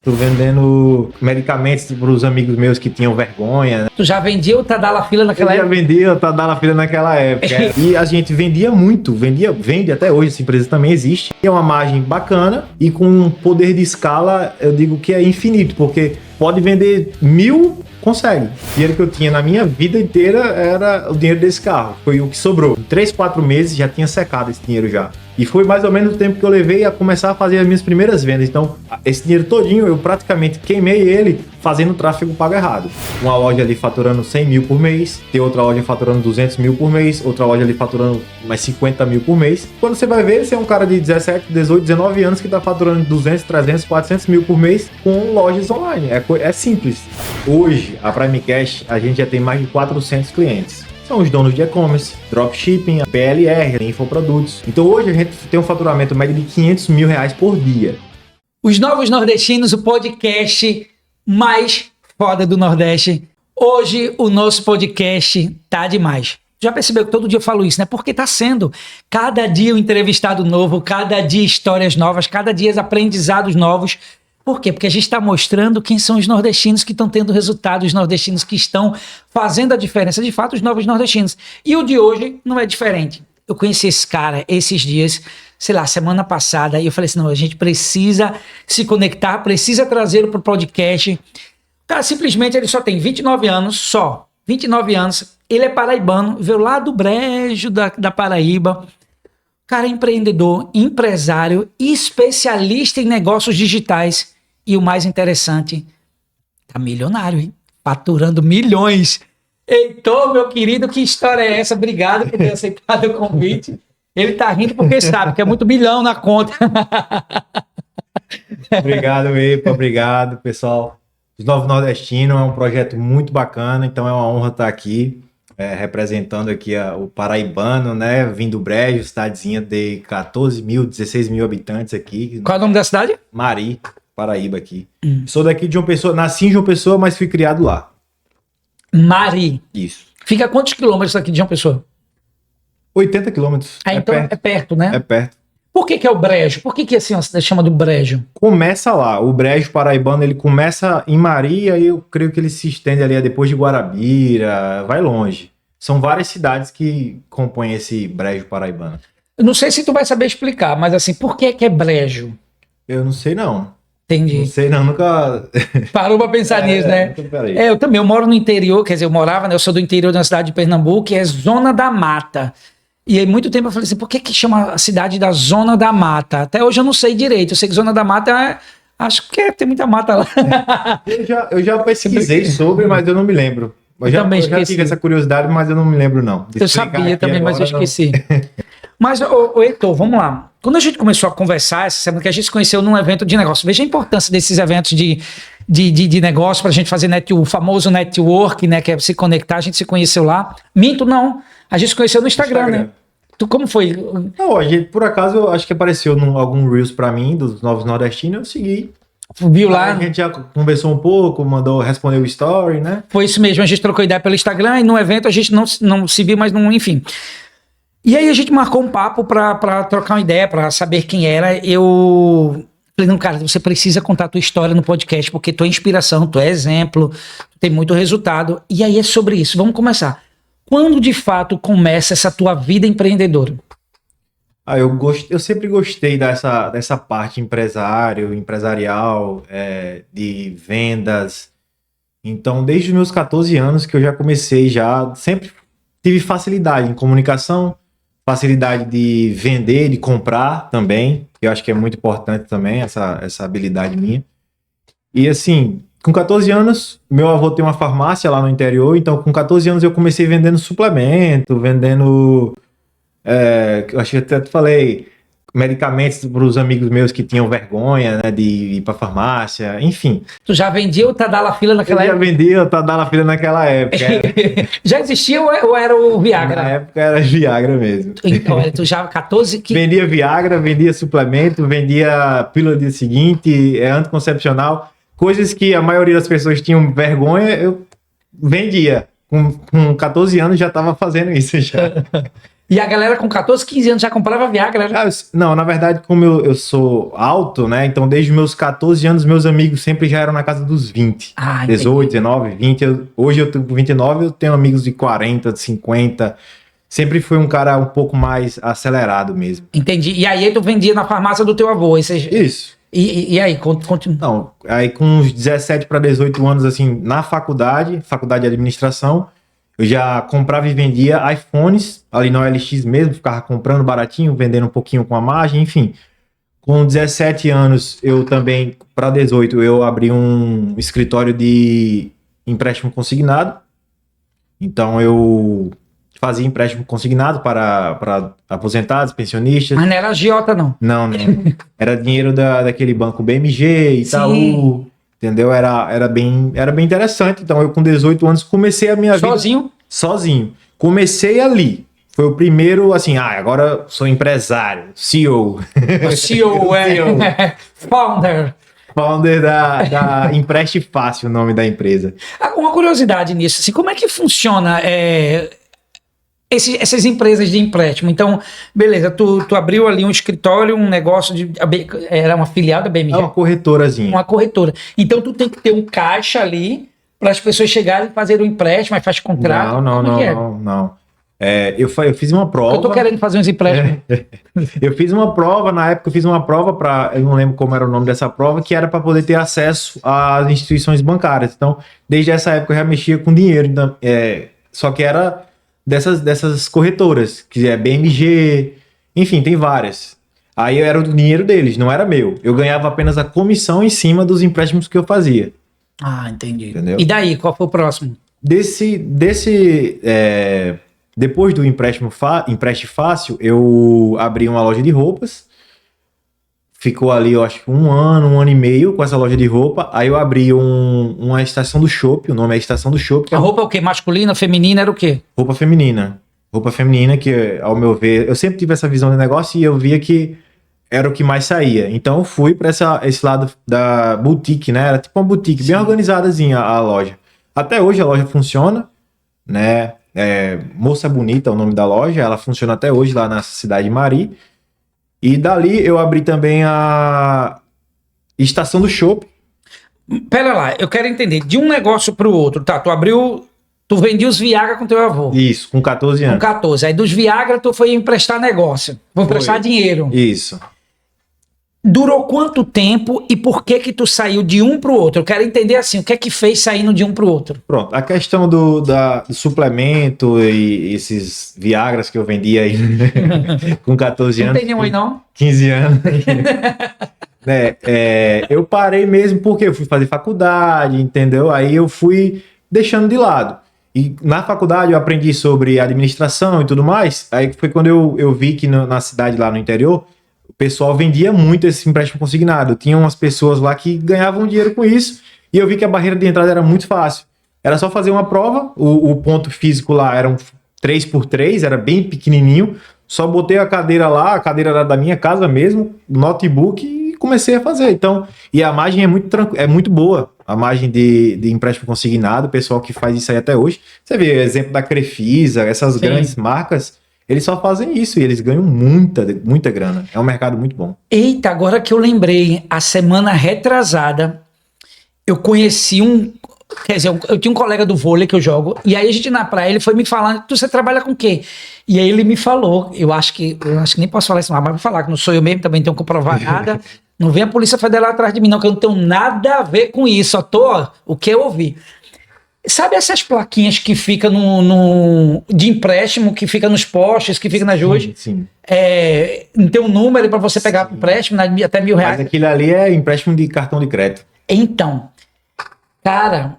Tô vendendo medicamentos para os amigos meus que tinham vergonha, né? Tu já vendia o Tadalafila naquela época? Eu já vendia o Tadalafila naquela época. E a gente vendia muito, vende até hoje, essa empresa também existe. É uma margem bacana e com um poder de escala, eu digo que é infinito, porque pode vender 1.000, consegue. O dinheiro que eu tinha na minha vida inteira era o dinheiro desse carro. Foi o que sobrou. Em 3, 4 meses já tinha secado esse dinheiro já. E foi mais ou menos o tempo que eu levei a começar a fazer as minhas primeiras vendas. Então, esse dinheiro todinho, eu praticamente queimei ele fazendo tráfego pago errado. Uma loja ali faturando 100 mil por mês, tem outra loja faturando 200 mil por mês, outra loja ali faturando mais 50 mil por mês. Quando você vai ver, você é um cara de 17, 18, 19 anos que está faturando 200, 300, 400 mil por mês com lojas online. É simples. Hoje, a Prime Cash, a gente já tem mais de 400 clientes. São os donos de e-commerce, dropshipping, PLR, infoprodutos. Então hoje a gente tem um faturamento médio de 500 mil reais por dia. Os Novos Nordestinos, o podcast mais foda do Nordeste. Hoje o nosso podcast tá demais. Já percebeu que todo dia eu falo isso, né? Porque tá sendo. Cada dia um entrevistado novo, cada dia histórias novas, cada dia aprendizados novos. Por quê? Porque a gente está mostrando quem são os nordestinos que estão tendo resultado, os nordestinos que estão fazendo a diferença, de fato, os novos nordestinos. E o de hoje não é diferente. Eu conheci esse cara esses dias, sei lá, semana passada, e eu falei assim, não, a gente precisa se conectar, precisa trazê-lo para o podcast. O cara, simplesmente, ele só tem 29 anos, só 29 anos, ele é paraibano, veio lá do Brejo da Paraíba. Cara, é empreendedor, empresário, especialista em negócios digitais. E o mais interessante, tá milionário, hein? Faturando milhões. Heitor, meu querido, que história é essa? Obrigado por ter aceitado o convite. Ele tá rindo porque sabe que é muito milhão na conta. Obrigado, Epa, obrigado, pessoal. Os Novos Nordestinos é um projeto muito bacana, então é uma honra estar aqui. Representando aqui o paraibano, né? Vindo do Brejo, cidadezinha de 14 mil, 16 mil habitantes aqui. Qual é o nome da cidade? Mari, Paraíba aqui. Sou daqui de João Pessoa, nasci em João Pessoa, mas fui criado lá. Mari. Isso. Fica a quantos quilômetros daqui de João Pessoa? 80 quilômetros. Então é perto, né? É perto. Por que é o Brejo? Por que assim, você chama do Brejo? Começa lá. O Brejo paraibano, ele começa em Maria e eu creio que ele se estende ali depois de Guarabira, vai longe. São várias cidades que compõem esse Brejo paraibano. Eu não sei se tu vai saber explicar, mas assim, por que é Brejo? Eu não sei não. Entendi. Não sei não, nunca... Parou pra pensar nisso, né? Eu também, eu moro no interior, quer dizer, eu morava, né? Eu sou do interior da cidade de Pernambuco, que é Zona da Mata. E aí, muito tempo eu falei assim, por que chama a cidade da Zona da Mata? Até hoje eu não sei direito. Eu sei que Zona da Mata, acho que tem muita mata lá. Eu já pesquisei sobre, mas eu não me lembro. Eu já tive essa curiosidade, mas eu não me lembro, não. Eu sabia também, agora, mas eu esqueci. Mas, Heitor, vamos lá. Quando a gente começou a conversar essa semana, que a gente se conheceu num evento de negócio, veja a importância desses eventos de negócio para a gente fazer o famoso network, né? Que é se conectar, a gente se conheceu lá. Minto, não. A gente se conheceu no Instagram. Né? Tu, como foi? Não, a gente, por acaso, eu acho que apareceu algum Reels para mim, dos Novos Nordestinos, eu segui. Viu lá? A gente já conversou um pouco, respondeu o story, né? Foi isso mesmo, a gente trocou ideia pelo Instagram e no evento a gente não se viu, mas não, enfim. E aí a gente marcou um papo pra trocar uma ideia, pra saber quem era. Eu falei, não, cara, você precisa contar a tua história no podcast, porque tu é inspiração, tu é exemplo, tu tem muito resultado. E aí é sobre isso, vamos começar. Quando de fato começa essa tua vida empreendedora? Eu sempre gostei dessa parte empresarial, de vendas. Então, desde os meus 14 anos que eu já comecei, sempre tive facilidade em comunicação, facilidade de vender, de comprar também. Eu acho que é muito importante também essa habilidade minha. E assim, com 14 anos, meu avô tem uma farmácia lá no interior, então com 14 anos eu comecei vendendo suplemento, vendendo... eu acho que até te falei, medicamentos para os amigos meus que tinham vergonha, né, de ir para farmácia, enfim. Tu já vendia o Tadalafila naquela época? Eu já vendia o Tadalafila naquela época. Já existia ou era o Viagra? Na época era Viagra mesmo. Então, tu já 14... Vendia Viagra, vendia suplemento, vendia pílula do dia seguinte, anticoncepcional, coisas que a maioria das pessoas tinham vergonha, eu vendia. Com 14 anos já estava fazendo isso já. E a galera com 14, 15 anos já comprava Viagra, né? Não, na verdade, como eu sou alto, né? Então, desde os meus 14 anos, meus amigos sempre já eram na casa dos 20. Ah, 18, entendi. 19, 20. Hoje eu tenho 29, eu tenho amigos de 40, de 50. Sempre fui um cara um pouco mais acelerado mesmo. Entendi. E aí tu vendia na farmácia do teu avô. Isso. E aí, continua. Não, aí com uns 17 para 18 anos, assim, na faculdade de administração, eu já comprava e vendia iPhones, ali na OLX mesmo, ficava comprando baratinho, vendendo um pouquinho com a margem, enfim. Com 17 anos, eu também, para 18, eu abri um escritório de empréstimo consignado. Então, eu fazia empréstimo consignado para aposentados, pensionistas. Mas não era agiota, não. Não. Era dinheiro daquele banco BMG, Itaú, Sim. entendeu? Era bem interessante. Então, eu com 18 anos comecei a minha vida... Sozinho. Comecei ali. Foi o primeiro, assim, agora sou empresário, CEO. O CEO, Founder. Founder da Empreste Fácil, o nome da empresa. Uma curiosidade nisso, assim, como é que funciona essas empresas de empréstimo? Então, beleza, tu abriu ali um escritório, um negócio era uma filial da BMG? É uma corretorazinha. Uma corretora. Então, tu tem que ter um caixa ali para as pessoas chegarem e fazerem o empréstimo, aí faz contrato. Não. Eu fiz uma prova. Eu tô querendo fazer uns empréstimos. Eu fiz uma prova, na época eu fiz uma prova eu não lembro como era o nome dessa prova, que era para poder ter acesso às instituições bancárias. Então, desde essa época eu já mexia com dinheiro. Então, só que era dessas corretoras, que é BMG, enfim, tem várias. Aí era o dinheiro deles, não era meu. Eu ganhava apenas a comissão em cima dos empréstimos que eu fazia. Ah, entendi. Entendeu? E daí, qual foi o próximo? Depois do empréstimo fácil, eu abri uma loja de roupas. Ficou ali, eu acho que um ano e meio com essa loja de roupa. Aí eu abri uma estação do shopping, o nome é Estação do Shopping. A roupa é o quê? Masculina, feminina, era o quê? Roupa feminina. Roupa feminina que, ao meu ver, eu sempre tive essa visão de negócio e eu via que era o que mais saía. Então eu fui para esse lado da boutique, né? Era tipo uma boutique, bem organizadazinha a loja. Até hoje a loja funciona, né? Moça Bonita é o nome da loja, ela funciona até hoje lá na cidade de Mari. E dali eu abri também a Estação do Shopping. Pera lá, eu quero entender, de um negócio pro outro, tá? Tu vendia os Viagra com teu avô. Isso, com 14 anos. Com 14. Aí dos Viagra tu foi emprestar negócio. Vou emprestar dinheiro. Isso. Durou quanto tempo e por que tu saiu de um pro outro? Eu quero entender assim, o que é que fez saindo de um pro outro? Pronto, a questão do suplemento e esses Viagras que eu vendia aí com 14 anos. Não tem nenhum aí não? 15 anos. Eu parei mesmo porque eu fui fazer faculdade, entendeu? Aí eu fui deixando de lado. E na faculdade eu aprendi sobre administração e tudo mais. Aí foi quando eu vi que na cidade lá no interior, o pessoal vendia muito esse empréstimo consignado. Tinha umas pessoas lá que ganhavam dinheiro com isso. E eu vi que a barreira de entrada era muito fácil. Era só fazer uma prova. O ponto físico lá era um 3x3, era bem pequenininho. Só botei a cadeira lá, a cadeira era da minha casa mesmo, notebook, e comecei a fazer. Então, e a margem é muito boa. A margem de empréstimo consignado, o pessoal que faz isso aí até hoje. Você vê o exemplo da Crefisa, essas grandes marcas, eles só fazem isso e eles ganham muita grana. É um mercado muito bom. Eita, agora que eu lembrei, a semana retrasada, eu conheci eu tinha um colega do vôlei que eu jogo, e aí a gente na praia, ele foi me falando, você trabalha com o quê? E aí ele me falou, eu acho que nem posso falar isso, mas vou falar que não sou eu mesmo, também não tenho que comprovar nada. Não vem a Polícia Federal atrás de mim, não, que eu não tenho nada a ver com isso. Só tô, o que eu ouvi. Sabe essas plaquinhas que ficam de empréstimo, que fica nos postes, que fica nas ruas? Sim. Tem um número para você pegar empréstimo, até R$1.000. Mas aquilo ali é empréstimo de cartão de crédito. Então, cara,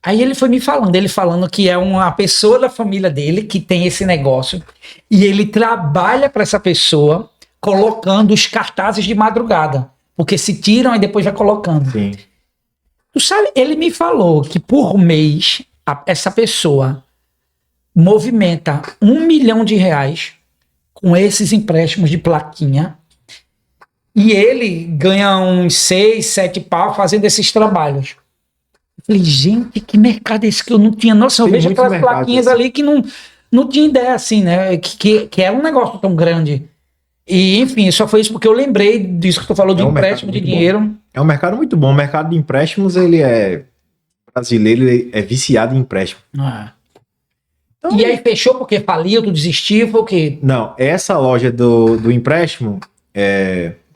aí ele foi me falando, ele falando que é uma pessoa da família dele que tem esse negócio e ele trabalha para essa pessoa colocando os cartazes de madrugada, porque se tiram e depois vai colocando. Sim. Tu sabe, ele me falou que por mês essa pessoa movimenta R$1 milhão com esses empréstimos de plaquinha e ele ganha uns 6, 7 pau fazendo esses trabalhos. Eu falei, gente, que mercado é esse que eu não tinha noção? Eu vejo aquelas plaquinhas assim ali que não não tinha ideia assim, né? Que era um negócio tão grande. E, enfim, só foi isso porque eu lembrei disso que tu falou de empréstimo de dinheiro. Bom. É um mercado muito bom. O mercado de empréstimos, brasileiro, ele é viciado em empréstimo. Então, e aí fechou porque faliu, tu desistiu, foi o quê? Não, essa loja do empréstimo,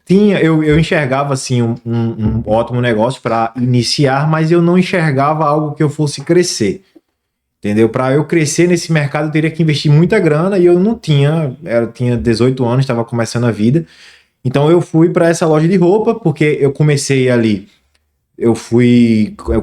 eu enxergava assim um ótimo negócio para iniciar, mas eu não enxergava algo que eu fosse crescer. Entendeu? Para eu crescer nesse mercado, eu teria que investir muita grana e eu não tinha. Eu tinha 18 anos, estava começando a vida. Então eu fui para essa loja de roupa, porque eu comecei ali. Eu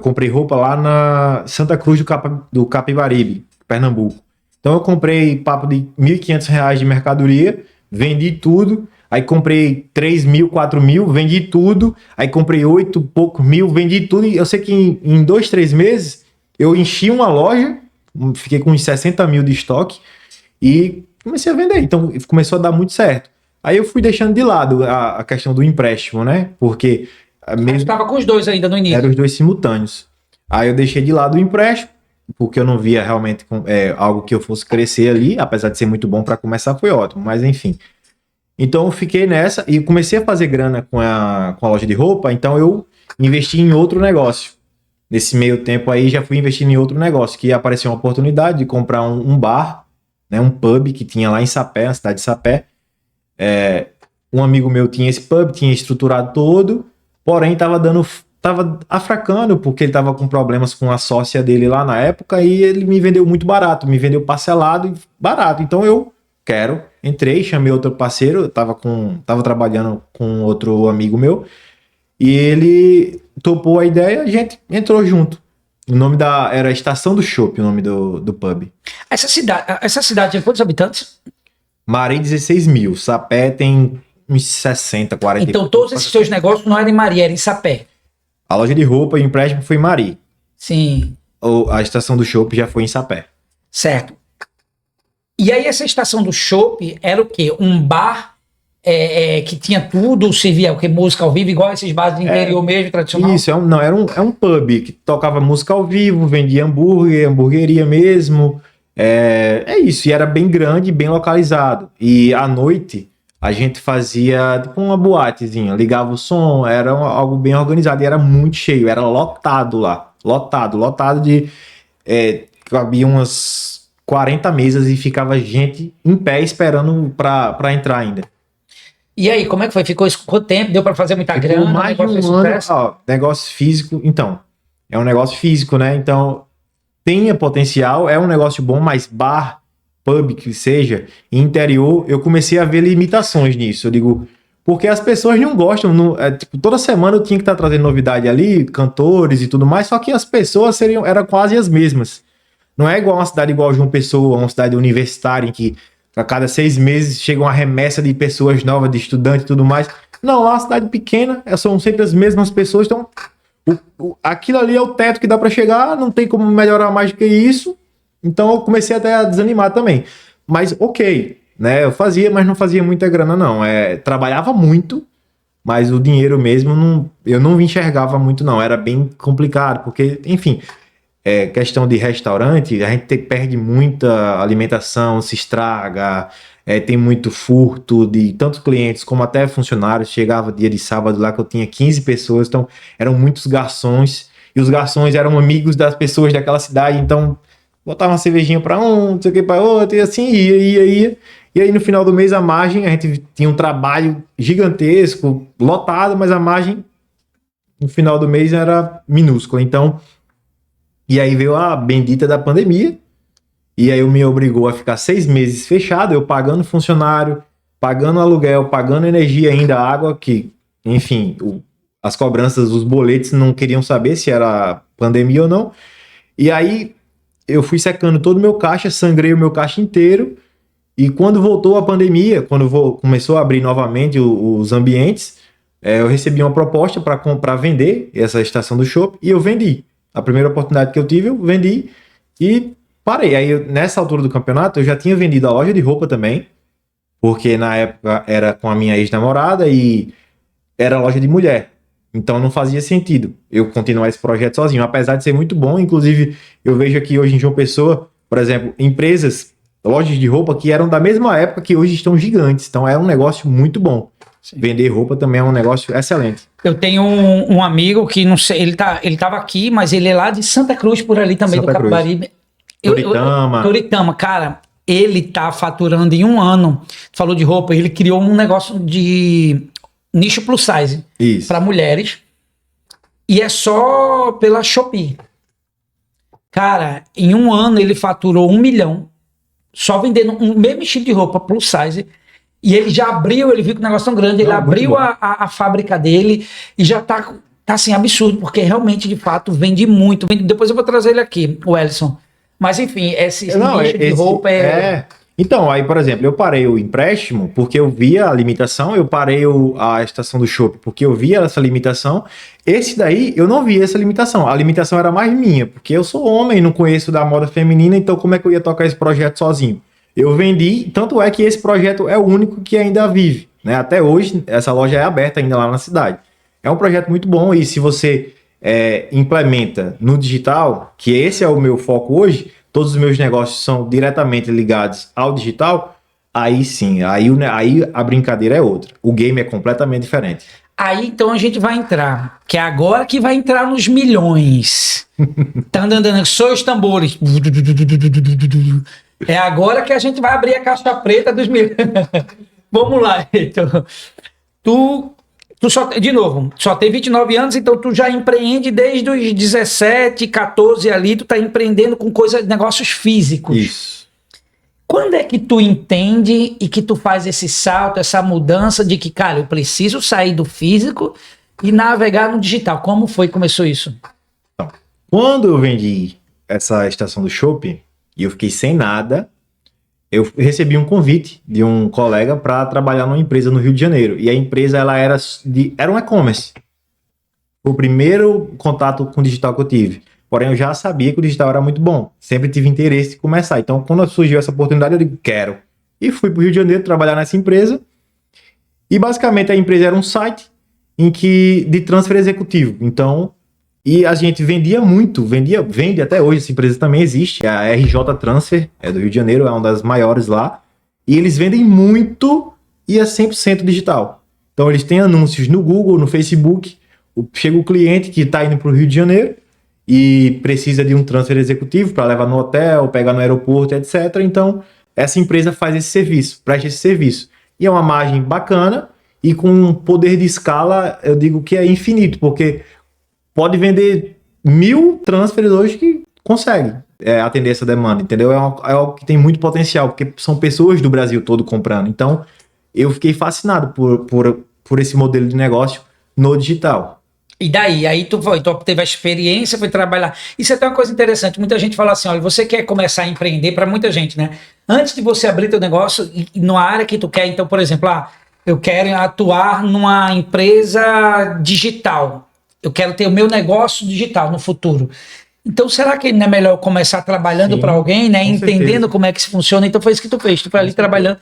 comprei roupa lá na Santa Cruz do Capibaribe, Pernambuco. Então eu comprei papo de R$1.500 de mercadoria, vendi tudo. Aí comprei 3 mil, 4 mil, vendi tudo. Aí comprei 8 poucos mil, vendi tudo. E eu sei que em 2, 3 meses eu enchi uma loja. Fiquei com uns 60 mil de estoque e comecei a vender. Então começou a dar muito certo. Aí eu fui deixando de lado a questão do empréstimo, né? Porque mesmo estava com os dois ainda no início. Eram os dois simultâneos. Aí eu deixei de lado o empréstimo, porque eu não via realmente algo que eu fosse crescer ali. Apesar de ser muito bom para começar, foi ótimo. Mas enfim. Então eu fiquei nessa e comecei a fazer grana com a loja de roupa. Então eu investi em outro negócio. Nesse meio tempo aí já fui investindo em outro negócio, que apareceu uma oportunidade de comprar um bar, né, um pub que tinha lá em Sapé, na cidade de Sapé. Um amigo meu tinha esse pub, tinha estruturado todo, porém tava afracando, porque ele tava com problemas com a sócia dele lá na época e ele me vendeu muito barato, me vendeu parcelado e barato. Então entrei, chamei outro parceiro, eu tava trabalhando com outro amigo meu e ele topou a ideia, a gente entrou junto. O nome era Estação do Chopp, o nome do pub. Essa cidade tem quantos habitantes? Maré 16 mil, Sapé tem uns 60, 40. Então todos esses seus negócios não eram em Maré, eram em Sapé. A loja de roupa e empréstimo foi em Maré. Sim. A Estação do Chopp já foi em Sapé. Certo. E aí essa Estação do Chopp era o quê? Um bar que tinha tudo, servia o que? Música ao vivo, igual esses bares de interior mesmo, tradicional? Isso, era um pub que tocava música ao vivo, vendia hambúrguer, hamburgueria mesmo. É isso, e era bem grande, bem localizado. E à noite a gente fazia tipo uma boatezinha, ligava o som, era algo bem organizado e era muito cheio, era lotado lá, lotado de... cabia umas 40 mesas e ficava gente em pé esperando para entrar ainda. E aí, como é que foi? Ficou isso quanto tempo? Deu para fazer muita grana? Mais de um ano, negócio físico. Então, é um negócio físico, né? Então, tem potencial, é um negócio bom, mas bar, pub, que seja, interior, eu comecei a ver limitações nisso. Eu digo, porque as pessoas não gostam, tipo, toda semana eu tinha que estar trazendo novidade ali, cantores e tudo mais, só que as pessoas eram quase as mesmas. Não é igual uma cidade igual João Pessoa, uma cidade universitária em que a cada 6 meses chega uma remessa de pessoas novas, de estudantes e tudo mais. Não, lá é uma cidade pequena, são sempre as mesmas pessoas, então aquilo ali é o teto que dá para chegar, não tem como melhorar mais do que isso. Então eu comecei até a desanimar também. Mas ok, né? Eu fazia, mas não fazia muita grana não. Trabalhava muito, mas o dinheiro mesmo eu não enxergava muito não. Era bem complicado, porque, enfim... questão de restaurante, a gente perde muita alimentação, se estraga, tem muito furto de tantos clientes como até funcionários. Chegava dia de sábado lá que eu tinha 15 pessoas, então eram muitos garçons, e os garçons eram amigos das pessoas daquela cidade, então botava uma cervejinha para um, não sei o que para outro, e assim ia. E aí no final do mês a margem, a gente tinha um trabalho gigantesco, lotado, mas a margem no final do mês era minúscula, então... E aí veio a bendita da pandemia, e aí me obrigou a ficar 6 meses fechado, eu pagando funcionário, pagando aluguel, pagando energia ainda, água, que, enfim, as cobranças, os boletos não queriam saber se era pandemia ou não. E aí eu fui secando todo o meu caixa, sangrei o meu caixa inteiro, e quando voltou a pandemia, começou a abrir novamente os ambientes, eu recebi uma proposta para vender essa Estação do Chopp, e eu vendi. A primeira oportunidade que eu tive, eu vendi e parei. Aí, nessa altura do campeonato, eu já tinha vendido a loja de roupa também, porque na época era com a minha ex-namorada e era loja de mulher. Então, não fazia sentido eu continuar esse projeto sozinho, apesar de ser muito bom. Inclusive, eu vejo aqui hoje em João Pessoa, por exemplo, empresas lojas de roupa que eram da mesma época que hoje estão gigantes. Então é um negócio muito bom. Sim. Vender roupa também é um negócio excelente. Eu tenho um amigo que, não sei, ele tava aqui, mas ele é lá de Santa Cruz, por ali também, Santa do Capibaribe. Toritama, cara, ele tá faturando em um ano, falou de roupa, ele criou um negócio de nicho plus size para mulheres e é só pela Shopee. Cara, em um ano ele faturou 1 milhão só vendendo um mesmo estilo de roupa plus size. E ele já abriu, ele viu que o negócio é tão grande, ele abriu a fábrica dele e já tá assim, absurdo, porque realmente, de fato, vende muito. Depois eu vou trazer ele aqui, o Ellison. Mas, enfim, esse nicho de roupa Então, aí, por exemplo, eu parei o empréstimo porque eu via a limitação, eu parei a estação do shopping porque eu via essa limitação. Esse daí, eu não via essa limitação. A limitação era mais minha, porque eu sou homem, não conheço da moda feminina, então como é que eu ia tocar esse projeto sozinho? Eu vendi, tanto é que esse projeto é o único que ainda vive, né? Até hoje, essa loja é aberta ainda lá na cidade. É um projeto muito bom e se você implementa no digital, que esse é o meu foco hoje, todos os meus negócios são diretamente ligados ao digital, aí sim, aí a brincadeira é outra. O game é completamente diferente. Aí então a gente vai entrar, que é agora que vai entrar nos milhões. Tá andando, só os tambores. É agora que a gente vai abrir a caixa preta dos milhões. Vamos lá, então. Tu só, de novo, só tem 29 anos, então tu já empreende desde os 17, 14 ali, tu tá empreendendo com negócios físicos. Isso. Quando é que tu entende e que tu faz esse salto, essa mudança de que, cara, eu preciso sair do físico e navegar no digital? Como foi que começou isso? Então, quando eu vendi essa estação do shopping, e eu fiquei sem nada, eu recebi um convite de um colega para trabalhar numa empresa no Rio de Janeiro. E a empresa ela era um e-commerce. Foi o primeiro contato com o digital que eu tive. Porém, eu já sabia que o digital era muito bom. Sempre tive interesse em começar. Então, quando surgiu essa oportunidade, eu digo, quero. E fui para o Rio de Janeiro trabalhar nessa empresa. E, basicamente, a empresa era um site de transfer executivo. Então, e a gente vendia muito, vende até hoje, essa empresa também existe, a RJ Transfer, é do Rio de Janeiro, é uma das maiores lá, e eles vendem muito e é 100% digital. Então eles têm anúncios no Google, no Facebook, chega o cliente que está indo para o Rio de Janeiro e precisa de um transfer executivo para levar no hotel, pegar no aeroporto, etc. Então essa empresa faz esse serviço, presta esse serviço. E é uma margem bacana e com um poder de escala, eu digo que é infinito, porque pode vender 1000 transfers hoje que consegue atender essa demanda, entendeu? É algo que tem muito potencial, porque são pessoas do Brasil todo comprando. Então, eu fiquei fascinado por esse modelo de negócio no digital. E daí? Aí tu teve a experiência, foi trabalhar. Isso é até uma coisa interessante. Muita gente fala assim, olha, você quer começar a empreender, para muita gente, né? Antes de você abrir teu negócio, numa área que tu quer, então, por exemplo, eu quero atuar numa empresa digital. Eu quero ter o meu negócio digital no futuro. Então, será que não é melhor começar trabalhando para alguém, né? Entendendo certeza. Como é que se funciona? Então, foi isso que tu fez. Tu foi ali trabalhando.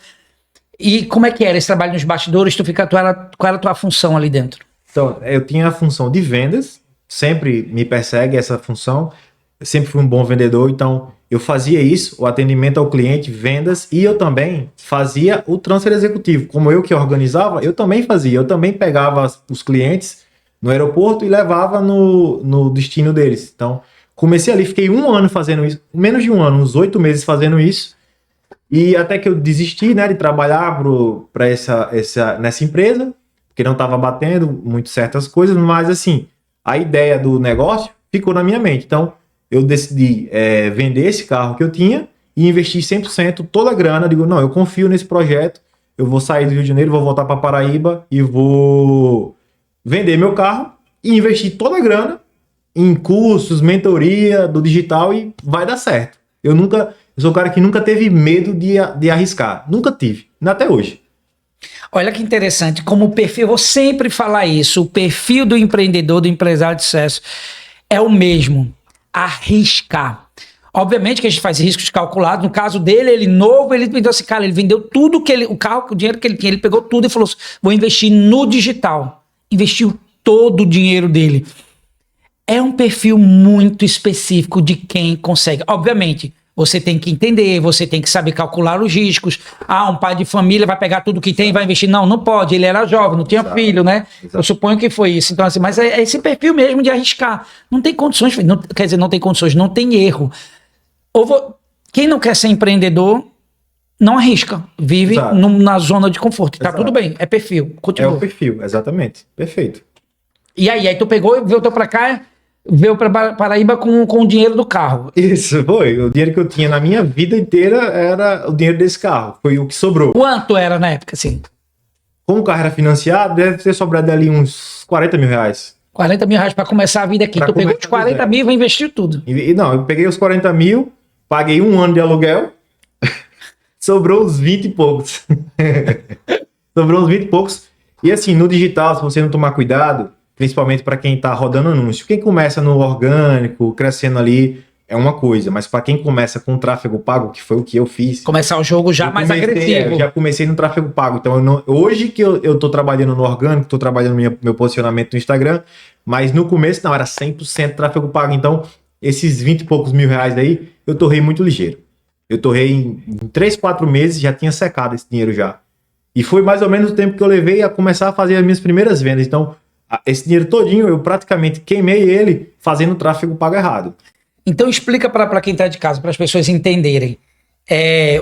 E como é que era esse trabalho nos bastidores? Qual era a tua função ali dentro? Então, eu tinha a função de vendas. Sempre me persegue essa função. Eu sempre fui um bom vendedor. Então, eu fazia isso, o atendimento ao cliente, vendas. E eu também fazia o transfer executivo. Como eu que organizava, eu também fazia. Eu também pegava os clientes no aeroporto e levava no destino deles. Então, comecei ali, fiquei 1 ano fazendo isso, menos de 1 ano, uns 8 meses fazendo isso, e até que eu desisti, né, de trabalhar nessa empresa, porque não estava batendo muito certas coisas, mas assim, a ideia do negócio ficou na minha mente. Então, eu decidi vender esse carro que eu tinha e investir 100% toda a grana. Digo, não, eu confio nesse projeto, eu vou sair do Rio de Janeiro, vou voltar para Paraíba e vou vender meu carro e investir toda a grana em cursos, mentoria do digital e vai dar certo. Eu sou um cara que nunca teve medo de arriscar. Nunca tive, até hoje. Olha que interessante, como o perfil, eu vou sempre falar isso, o perfil do empreendedor, do empresário de sucesso é o mesmo, arriscar. Obviamente que a gente faz riscos calculados, no caso dele, ele novo, ele vendeu assim, cara, ele vendeu tudo o carro, o dinheiro que ele tinha, ele pegou tudo e falou assim, vou investir no digital. Investiu todo o dinheiro dele. É um perfil muito específico de quem consegue. Obviamente, Você tem que entender, você tem que saber calcular os riscos. Um pai de família vai pegar tudo que tem e vai investir. Não, não pode. Ele era jovem, não tinha filho, né? Eu suponho que foi isso. Então, assim, mas é esse perfil mesmo de arriscar. Não tem condições, quer dizer, não tem condições, não tem erro. Quem não quer ser empreendedor, não arrisca. Vive na zona de conforto. E tá tudo bem, é perfil. Continua. É o perfil, exatamente. Perfeito. E aí tu pegou e voltou pra cá, veio pra Paraíba com o dinheiro do carro. Isso, foi. O dinheiro que eu tinha na minha vida inteira era o dinheiro desse carro. Foi o que sobrou. Quanto era na época, assim? Como o carro era financiado, deve ter sobrado ali uns 40 mil reais. 40 mil reais pra começar a vida aqui. Tu pegou os 40 mil e investiu tudo. Não, eu peguei os 40 mil, paguei um ano de aluguel, sobrou uns 20 e poucos. Sobrou uns 20 e poucos. E assim, no digital, se você não tomar cuidado, principalmente para quem está rodando anúncio. Quem começa no orgânico, crescendo ali, é uma coisa. Mas para quem começa com tráfego pago, que foi o que eu fiz... Começar o jogo já mais agressivo. Já comecei no tráfego pago. Então, hoje que eu tô trabalhando no orgânico, tô trabalhando meu posicionamento no Instagram, mas no começo, não, era 100% tráfego pago. Então, esses 20 e poucos mil reais aí, eu torrei muito ligeiro. Eu torrei em 3, 4 meses, já tinha secado esse dinheiro já. E foi mais ou menos o tempo que eu levei a começar a fazer as minhas primeiras vendas. Então, esse dinheiro todinho, eu praticamente queimei ele fazendo tráfego pago errado. Então explica para quem está de casa, para as pessoas entenderem.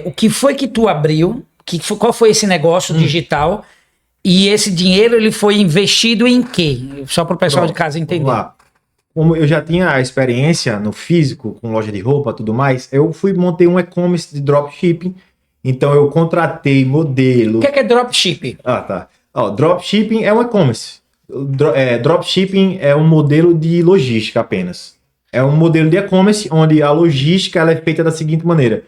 O que foi que tu abriu, qual foi esse negócio digital, e esse dinheiro ele foi investido em quê? Só para o pessoal de casa entender. Vamos lá. Como eu já tinha a experiência no físico, com loja de roupa e tudo mais, eu montei um e-commerce de dropshipping. Então eu contratei modelo... O que é dropshipping? Tá. Dropshipping é um e-commerce. Dropshipping é um modelo de logística apenas. É um modelo de e-commerce onde a logística ela é feita da seguinte maneira.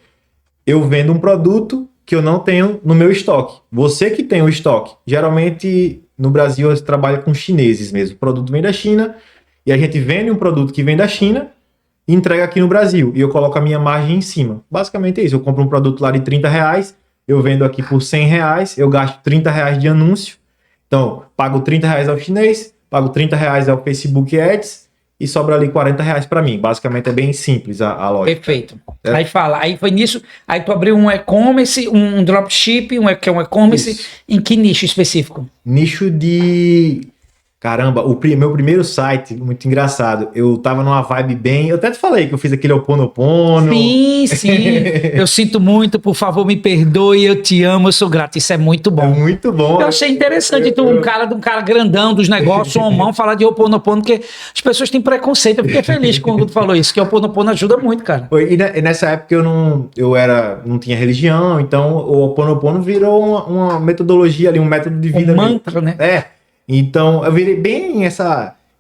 Eu vendo um produto que eu não tenho no meu estoque. Você que tem o estoque. Geralmente no Brasil você trabalha com chineses mesmo. O produto vem da China e a gente vende um produto que vem da China e entrega aqui no Brasil. E eu coloco a minha margem em cima. Basicamente é isso. Eu compro um produto lá de 30 reais, eu vendo aqui por 100 reais, eu gasto 30 reais de anúncio. Então, pago 30 reais ao chinês, pago 30 reais ao Facebook Ads e sobra ali 40 reais para mim. Basicamente é bem simples a loja. Perfeito. Aí foi nisso, aí tu abriu um e-commerce, um dropship, que é um e-commerce, isso. Em que nicho específico? Nicho de... Caramba, meu primeiro site, muito engraçado, eu tava numa vibe bem... Eu até te falei que eu fiz aquele Ho Oponopono. Sim. Eu sinto muito, por favor, me perdoe, eu te amo, eu sou grato. Isso é muito bom. É muito bom. Eu achei interessante um cara grandão dos negócios, um homão, falar de Ho Oponopono, porque as pessoas têm preconceito. Eu fiquei feliz quando tu falou isso, que o Ho Oponopono ajuda muito, cara. E nessa época eu não tinha religião, então o Ho Oponopono virou uma metodologia ali, um método de vida. Mantra, né? Então, eu virei bem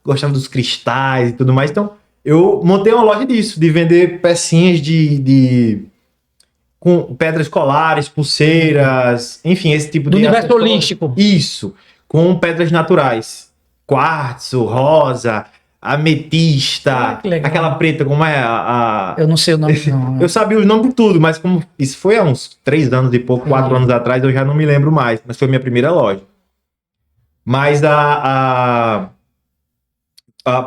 gostava dos cristais e tudo mais. Então, eu montei uma loja disso, de vender pecinhas com pedras colares, pulseiras, enfim, esse tipo do universo holístico. Isso, com pedras naturais. Quartzo, rosa, ametista, aquela preta, como é Eu não sei o nome, não. Eu sabia os nomes de tudo, mas como isso foi há uns 3 anos e pouco, 4 anos atrás, eu já não me lembro mais. Mas foi minha primeira loja. Mas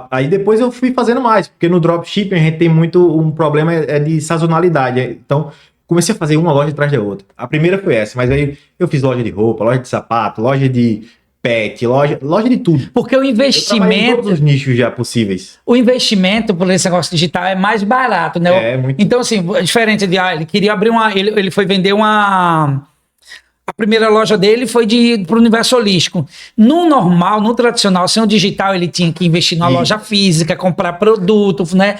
aí depois eu fui fazendo mais, porque no dropshipping a gente tem muito um problema de sazonalidade. Então, comecei a fazer uma loja atrás da outra. A primeira foi essa, mas aí eu fiz loja de roupa, loja de sapato, loja de pet, loja de tudo. Porque o investimento... todos os nichos já possíveis. O investimento por esse negócio digital é mais barato, né? Muito... Então, assim, diferente de... ele queria abrir ele foi vender A primeira loja dele foi para o universo holístico. No normal, no tradicional, sem o digital, ele tinha que investir numa loja física, comprar produto, né?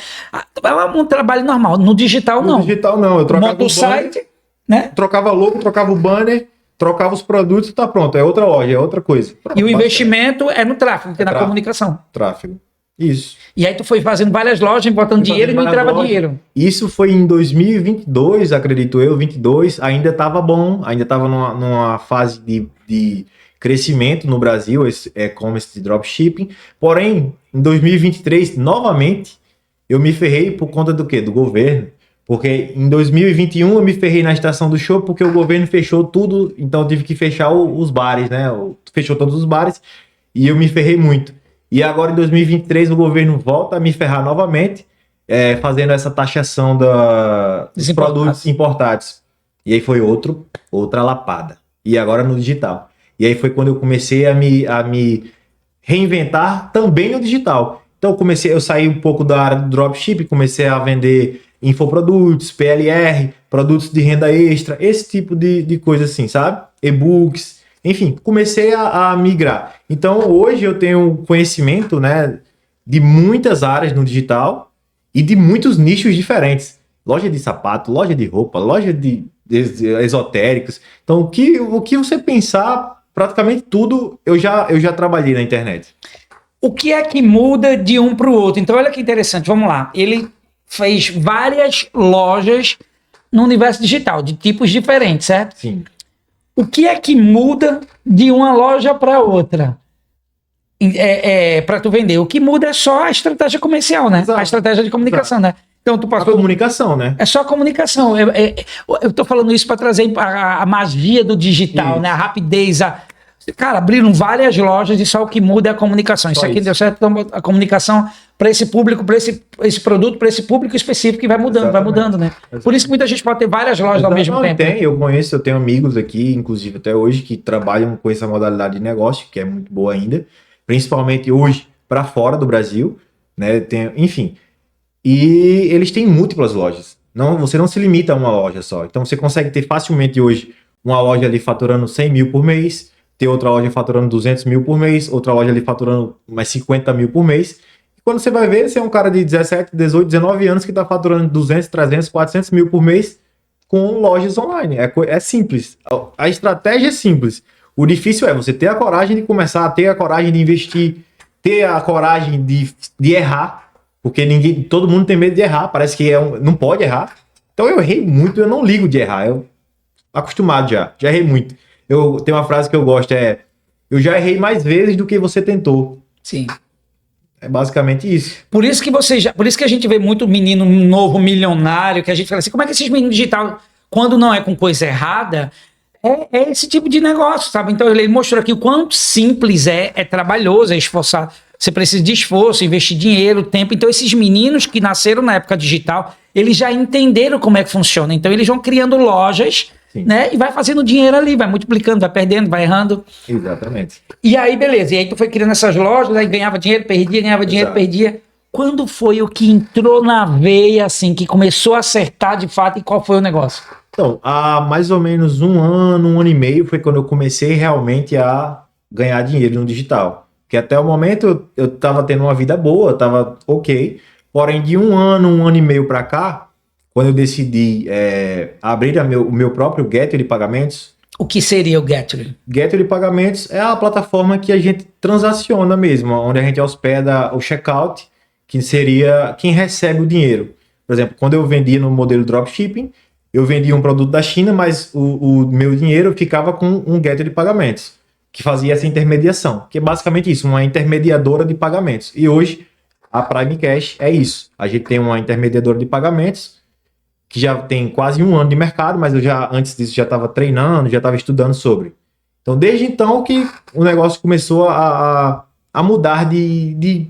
É um trabalho normal. No digital, não. No digital, não. Eu trocava o site, né? Trocava logo, trocava o banner, trocava os produtos e tá pronto. É outra loja, é outra coisa. Pronto, e o investimento é no tráfego, que é na comunicação. Tráfego. Isso. E aí tu foi fazendo várias lojas, botando dinheiro e não entrava dinheiro. Isso foi em 2022, acredito eu, 22. Ainda estava bom, ainda estava numa fase de crescimento no Brasil, esse e-commerce de dropshipping. Porém, em 2023, novamente, eu me ferrei por conta do quê? Do governo. Porque em 2021 eu me ferrei na estação do show porque o governo fechou tudo, então eu tive que fechar os bares, né? Fechou todos os bares e eu me ferrei muito. E agora, em 2023, o governo volta a me ferrar novamente. fazendo essa taxação dos produtos importados. E aí foi outra lapada. E agora no digital. E aí foi quando eu comecei a me reinventar também no digital. Então eu saí um pouco da área do dropship, comecei a vender infoprodutos, PLR, produtos de renda extra, esse tipo de coisa assim, sabe? E-books, enfim, comecei a migrar. Então hoje eu tenho conhecimento, né, de muitas áreas no digital e de muitos nichos diferentes. Loja de sapato, loja de roupa, loja de esotéricos. Então o que você pensar, praticamente tudo eu já trabalhei na internet. O que é que muda de um para o outro? Então, olha que interessante, vamos lá. Ele fez várias lojas no universo digital, de tipos diferentes, certo? Sim. O que é que muda de uma loja para outra? Para tu vender. O que muda é só a estratégia comercial, né? Exato. A estratégia de comunicação, né? Então, tu passou... A comunicação, né? É só a comunicação. Eu tô falando isso para trazer a magia do digital, né? A rapidez, Cara, abriram várias lojas e só o que muda é a comunicação. Isso aqui deu certo, então a comunicação para esse público, para esse produto, para esse público específico que vai mudando, né? Exatamente. Por isso que muita gente pode ter várias lojas ao mesmo tempo. Eu tenho amigos aqui, inclusive até hoje, que trabalham com essa modalidade de negócio, que é muito boa ainda, principalmente hoje para fora do Brasil, né? Enfim, e eles têm múltiplas lojas. Você não se limita a uma loja só. Então você consegue ter facilmente hoje uma loja ali faturando 100 mil por mês, ter outra loja faturando 200 mil por mês, outra loja ali faturando mais 50 mil por mês. E quando você vai ver, você é um cara de 17, 18, 19 anos que está faturando 200, 300, 400 mil por mês com lojas online. É simples. A estratégia é simples. O difícil é você ter a coragem de começar, ter a coragem de investir, ter a coragem de errar, porque todo mundo tem medo de errar, parece que não pode errar. Então eu errei muito, eu não ligo de errar, eu acostumado já errei muito. Tem uma frase que eu gosto, eu já errei mais vezes do que você tentou. Sim. É basicamente isso. Por isso que a gente vê muito menino novo, milionário, que a gente fala assim, como é que esses meninos digital, quando não é com coisa errada, é esse tipo de negócio, sabe? Então ele mostrou aqui o quanto simples é trabalhoso, é esforçado. Você precisa de esforço, investir dinheiro, tempo. Então esses meninos que nasceram na época digital, eles já entenderam como é que funciona. Então eles vão criando lojas, sim, né? E vai fazendo dinheiro ali, vai multiplicando, vai perdendo, vai errando. Exatamente. E aí, beleza. E aí tu foi criando essas lojas, aí ganhava dinheiro, perdia, ganhava dinheiro, perdia. Quando foi o que entrou na veia, assim, que começou a acertar de fato, e qual foi o negócio? Então, há mais ou menos um ano e meio foi quando eu comecei realmente a ganhar dinheiro no digital. Porque até o momento eu tava tendo uma vida boa, tava ok. Porém, de um ano e meio para cá, quando eu decidi abrir o meu próprio gateway de pagamentos. O que seria o gateway? Gateway de pagamentos é a plataforma que a gente transaciona mesmo, onde a gente hospeda o checkout, que seria quem recebe o dinheiro. Por exemplo, quando eu vendia no modelo dropshipping, eu vendia um produto da China, mas o meu dinheiro ficava com um gateway de pagamentos, que fazia essa intermediação, que é basicamente isso, uma intermediadora de pagamentos. E hoje, a Prime Cash é isso. A gente tem uma intermediadora de pagamentos, que já tem quase um ano de mercado, mas antes disso, já estava treinando, já estava estudando sobre. Então, desde então que o negócio começou a mudar de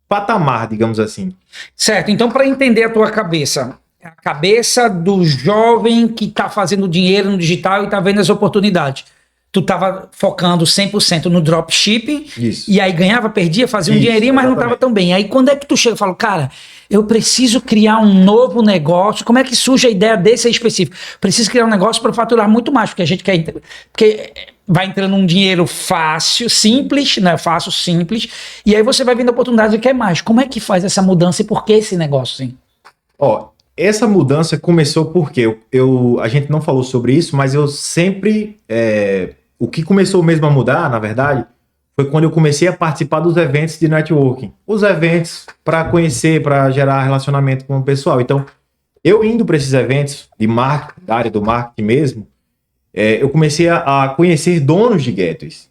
patamar, digamos assim. Certo, então para entender a tua cabeça, a cabeça do jovem que está fazendo dinheiro no digital e está vendo as oportunidades. Tu estava focando 100% no dropshipping, isso, e aí ganhava, perdia, fazia um dinheirinho, mas exatamente, não estava tão bem. Aí quando é que tu chega e fala, cara, eu preciso criar um novo negócio, como é que surge a ideia desse aí específico? Preciso criar um negócio para faturar muito mais, porque a gente quer... Porque vai entrando um dinheiro fácil, simples, né? Fácil, simples, e aí você vai vendo a oportunidade e quer mais. Como é que faz essa mudança e por que esse negócio, assim? Essa mudança começou porque a gente não falou sobre isso, mas eu sempre... o que começou mesmo a mudar, na verdade, foi quando eu comecei a participar dos eventos de networking. Os eventos para conhecer, para gerar relacionamento com o pessoal. Então, eu indo para esses eventos de marketing, da área do marketing mesmo, eu comecei a conhecer donos de gateways.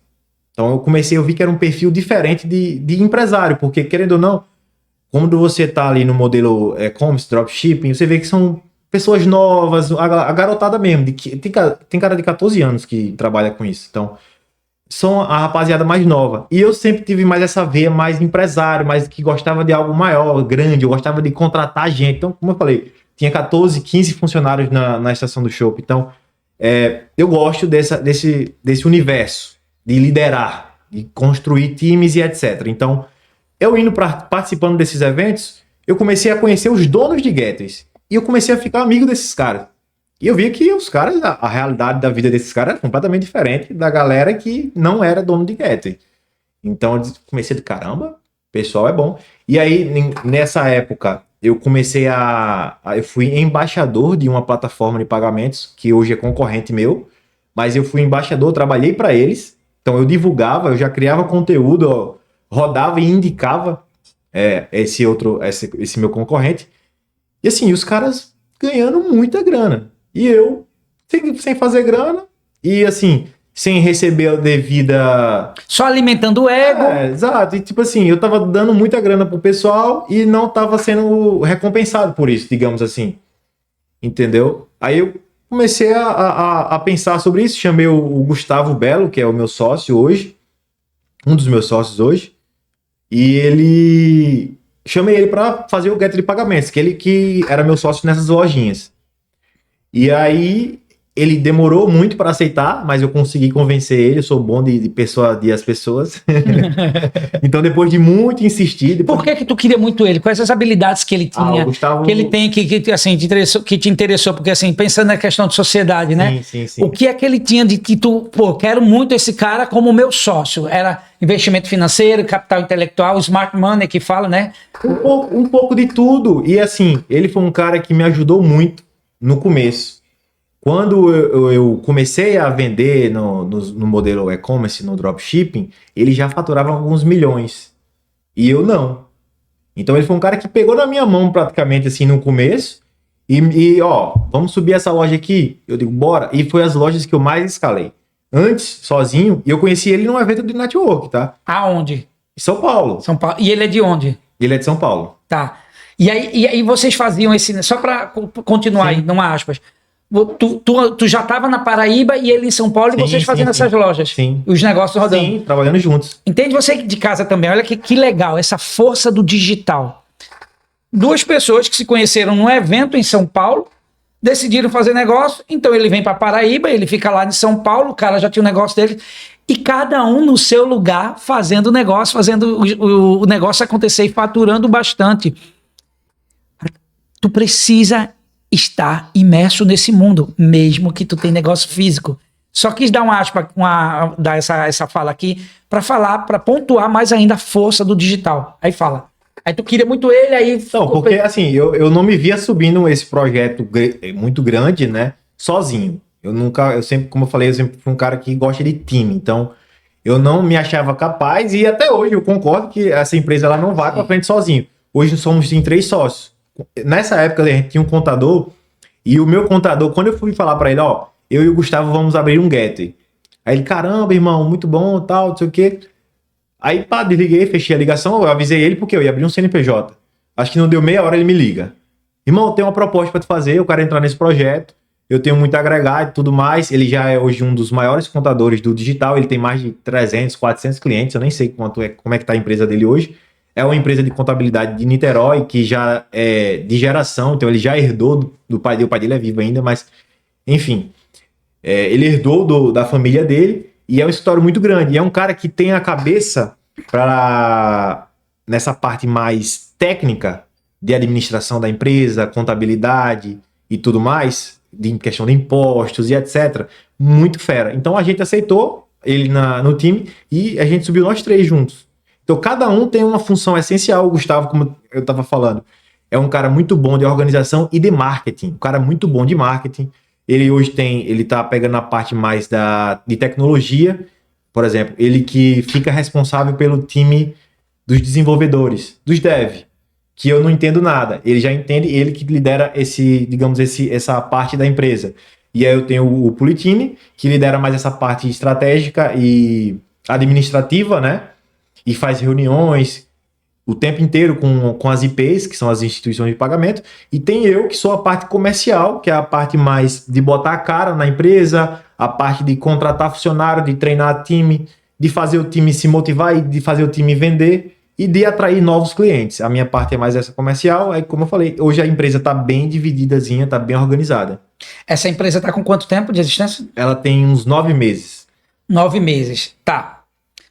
Então, eu vi que era um perfil diferente de empresário, porque, querendo ou não, quando você está ali no modelo e-commerce, dropshipping, você vê que são pessoas novas, a garotada mesmo, tem cara de 14 anos que trabalha com isso. Então, são a rapaziada mais nova. E eu sempre tive mais essa veia mais empresário, mais que gostava de algo maior, grande, eu gostava de contratar gente. Então, como eu falei, tinha 14, 15 funcionários na estação do shopping. Então, eu gosto desse universo de liderar, de construir times e etc. Então, eu indo participando desses eventos, eu comecei a conhecer os donos de gateways. E eu comecei a ficar amigo desses caras. E eu via que os caras, a realidade da vida desses caras era completamente diferente da galera que não era dono de gateway. Então eu comecei de caramba, o pessoal é bom. E aí, nessa época, eu comecei eu fui embaixador de uma plataforma de pagamentos, que hoje é concorrente meu, mas eu fui embaixador, trabalhei para eles, então eu divulgava, eu já criava conteúdo, rodava e indicava esse meu concorrente. E assim, os caras ganhando muita grana. E eu, sem fazer grana, e assim, sem receber a devida... Só alimentando o ego. Exato. E tipo assim, eu tava dando muita grana pro pessoal e não tava sendo recompensado por isso, digamos assim. Entendeu? Aí eu comecei a pensar sobre isso, chamei o Gustavo Belo, que é o meu sócio hoje, um dos meus sócios hoje, e chamei ele para fazer o gateway de pagamentos, que ele que era meu sócio nessas lojinhas. E aí ele demorou muito para aceitar, mas eu consegui convencer ele, eu sou bom de persuadir as pessoas. Então depois de muito insistir... Por que tu queria muito ele? Quais as habilidades que ele tinha, o Gustavo... que ele tem, assim, te interessou? Porque assim, pensando na questão de sociedade, né? Sim. O que é que ele tinha de que tu, quero muito esse cara como meu sócio? Era investimento financeiro, capital intelectual, smart money que fala, né? Um pouco de tudo. E assim, ele foi um cara que me ajudou muito no começo. Quando eu comecei a vender no modelo e-commerce, no dropshipping, ele já faturava alguns milhões. E eu não. Então ele foi um cara que pegou na minha mão praticamente assim no começo. E vamos subir essa loja aqui? Eu digo, bora. E foi as lojas que eu mais escalei. Antes, sozinho, e eu conheci ele num evento de network, tá? Aonde? Em São Paulo. São Paulo. E ele é de onde? Ele é de São Paulo. Tá. E aí vocês faziam esse... Só para continuar aí, não aspas. Tu já estava na Paraíba e ele em São Paulo, e vocês fazendo essas lojas. Sim. Os negócios rodando. Sim, trabalhando juntos. Entende você de casa também? Olha que legal, essa força do digital. Duas pessoas que se conheceram num evento em São Paulo, decidiram fazer negócio, então ele vem para Paraíba, ele fica lá em São Paulo, o cara já tinha o negócio dele, e cada um no seu lugar fazendo negócio, fazendo o negócio acontecer e faturando bastante. Tu precisa estar imerso nesse mundo, mesmo que tu tenha negócio físico. Só quis dar dar essa fala aqui para pontuar mais ainda a força do digital. Aí fala. Aí tu queria muito ele, aí... Não, porque assim, eu não me via subindo esse projeto muito grande, né, sozinho. Eu sempre, como eu falei, eu sempre fui um cara que gosta de time, então eu não me achava capaz, e até hoje eu concordo que essa empresa ela não vai para frente sozinho. Hoje somos em 3 sócios. Nessa época a gente tinha um contador, e o meu contador, quando eu fui falar para ele, eu e o Gustavo vamos abrir um gateway. Aí ele, caramba, irmão, muito bom, tal, não sei o quê. Aí, desliguei, fechei a ligação, eu avisei ele porque eu ia abrir um CNPJ. Acho que não deu meia hora, ele me liga. Irmão, tem uma proposta para te fazer, eu quero entrar nesse projeto, eu tenho muito a agregar e tudo mais. Ele já é hoje um dos maiores contadores do digital, ele tem mais de 300, 400 clientes, eu nem sei como é que tá a empresa dele hoje. É uma empresa de contabilidade de Niterói, que já é de geração, então ele já herdou do pai dele, o pai dele é vivo ainda, mas enfim, ele herdou da família dele. E é um escritório muito grande. E é um cara que tem a cabeça nessa parte mais técnica de administração da empresa, contabilidade e tudo mais, de questão de impostos e etc. Muito fera. Então a gente aceitou ele no time e a gente subiu nós 3 juntos. Então cada um tem uma função essencial. O Gustavo, como eu estava falando, é um cara muito bom de organização e de marketing. Um cara muito bom de marketing. Ele hoje tá pegando a parte mais de tecnologia, por exemplo, ele que fica responsável pelo time dos desenvolvedores, dos dev, que eu não entendo nada. Ele já entende, ele que lidera essa parte da empresa. E aí eu tenho o Pulitini, que lidera mais essa parte estratégica e administrativa, né? E faz reuniões o tempo inteiro com as IPs, que são as instituições de pagamento, e tem eu, que sou a parte comercial, que é a parte mais de botar a cara na empresa, a parte de contratar funcionário, de treinar time, de fazer o time se motivar e de fazer o time vender e de atrair novos clientes. A minha parte é mais essa comercial. Aí, como eu falei, hoje a empresa está bem divididazinha, está bem organizada. Essa empresa está com quanto tempo de existência? Ela tem uns 9 meses. 9 meses. Tá.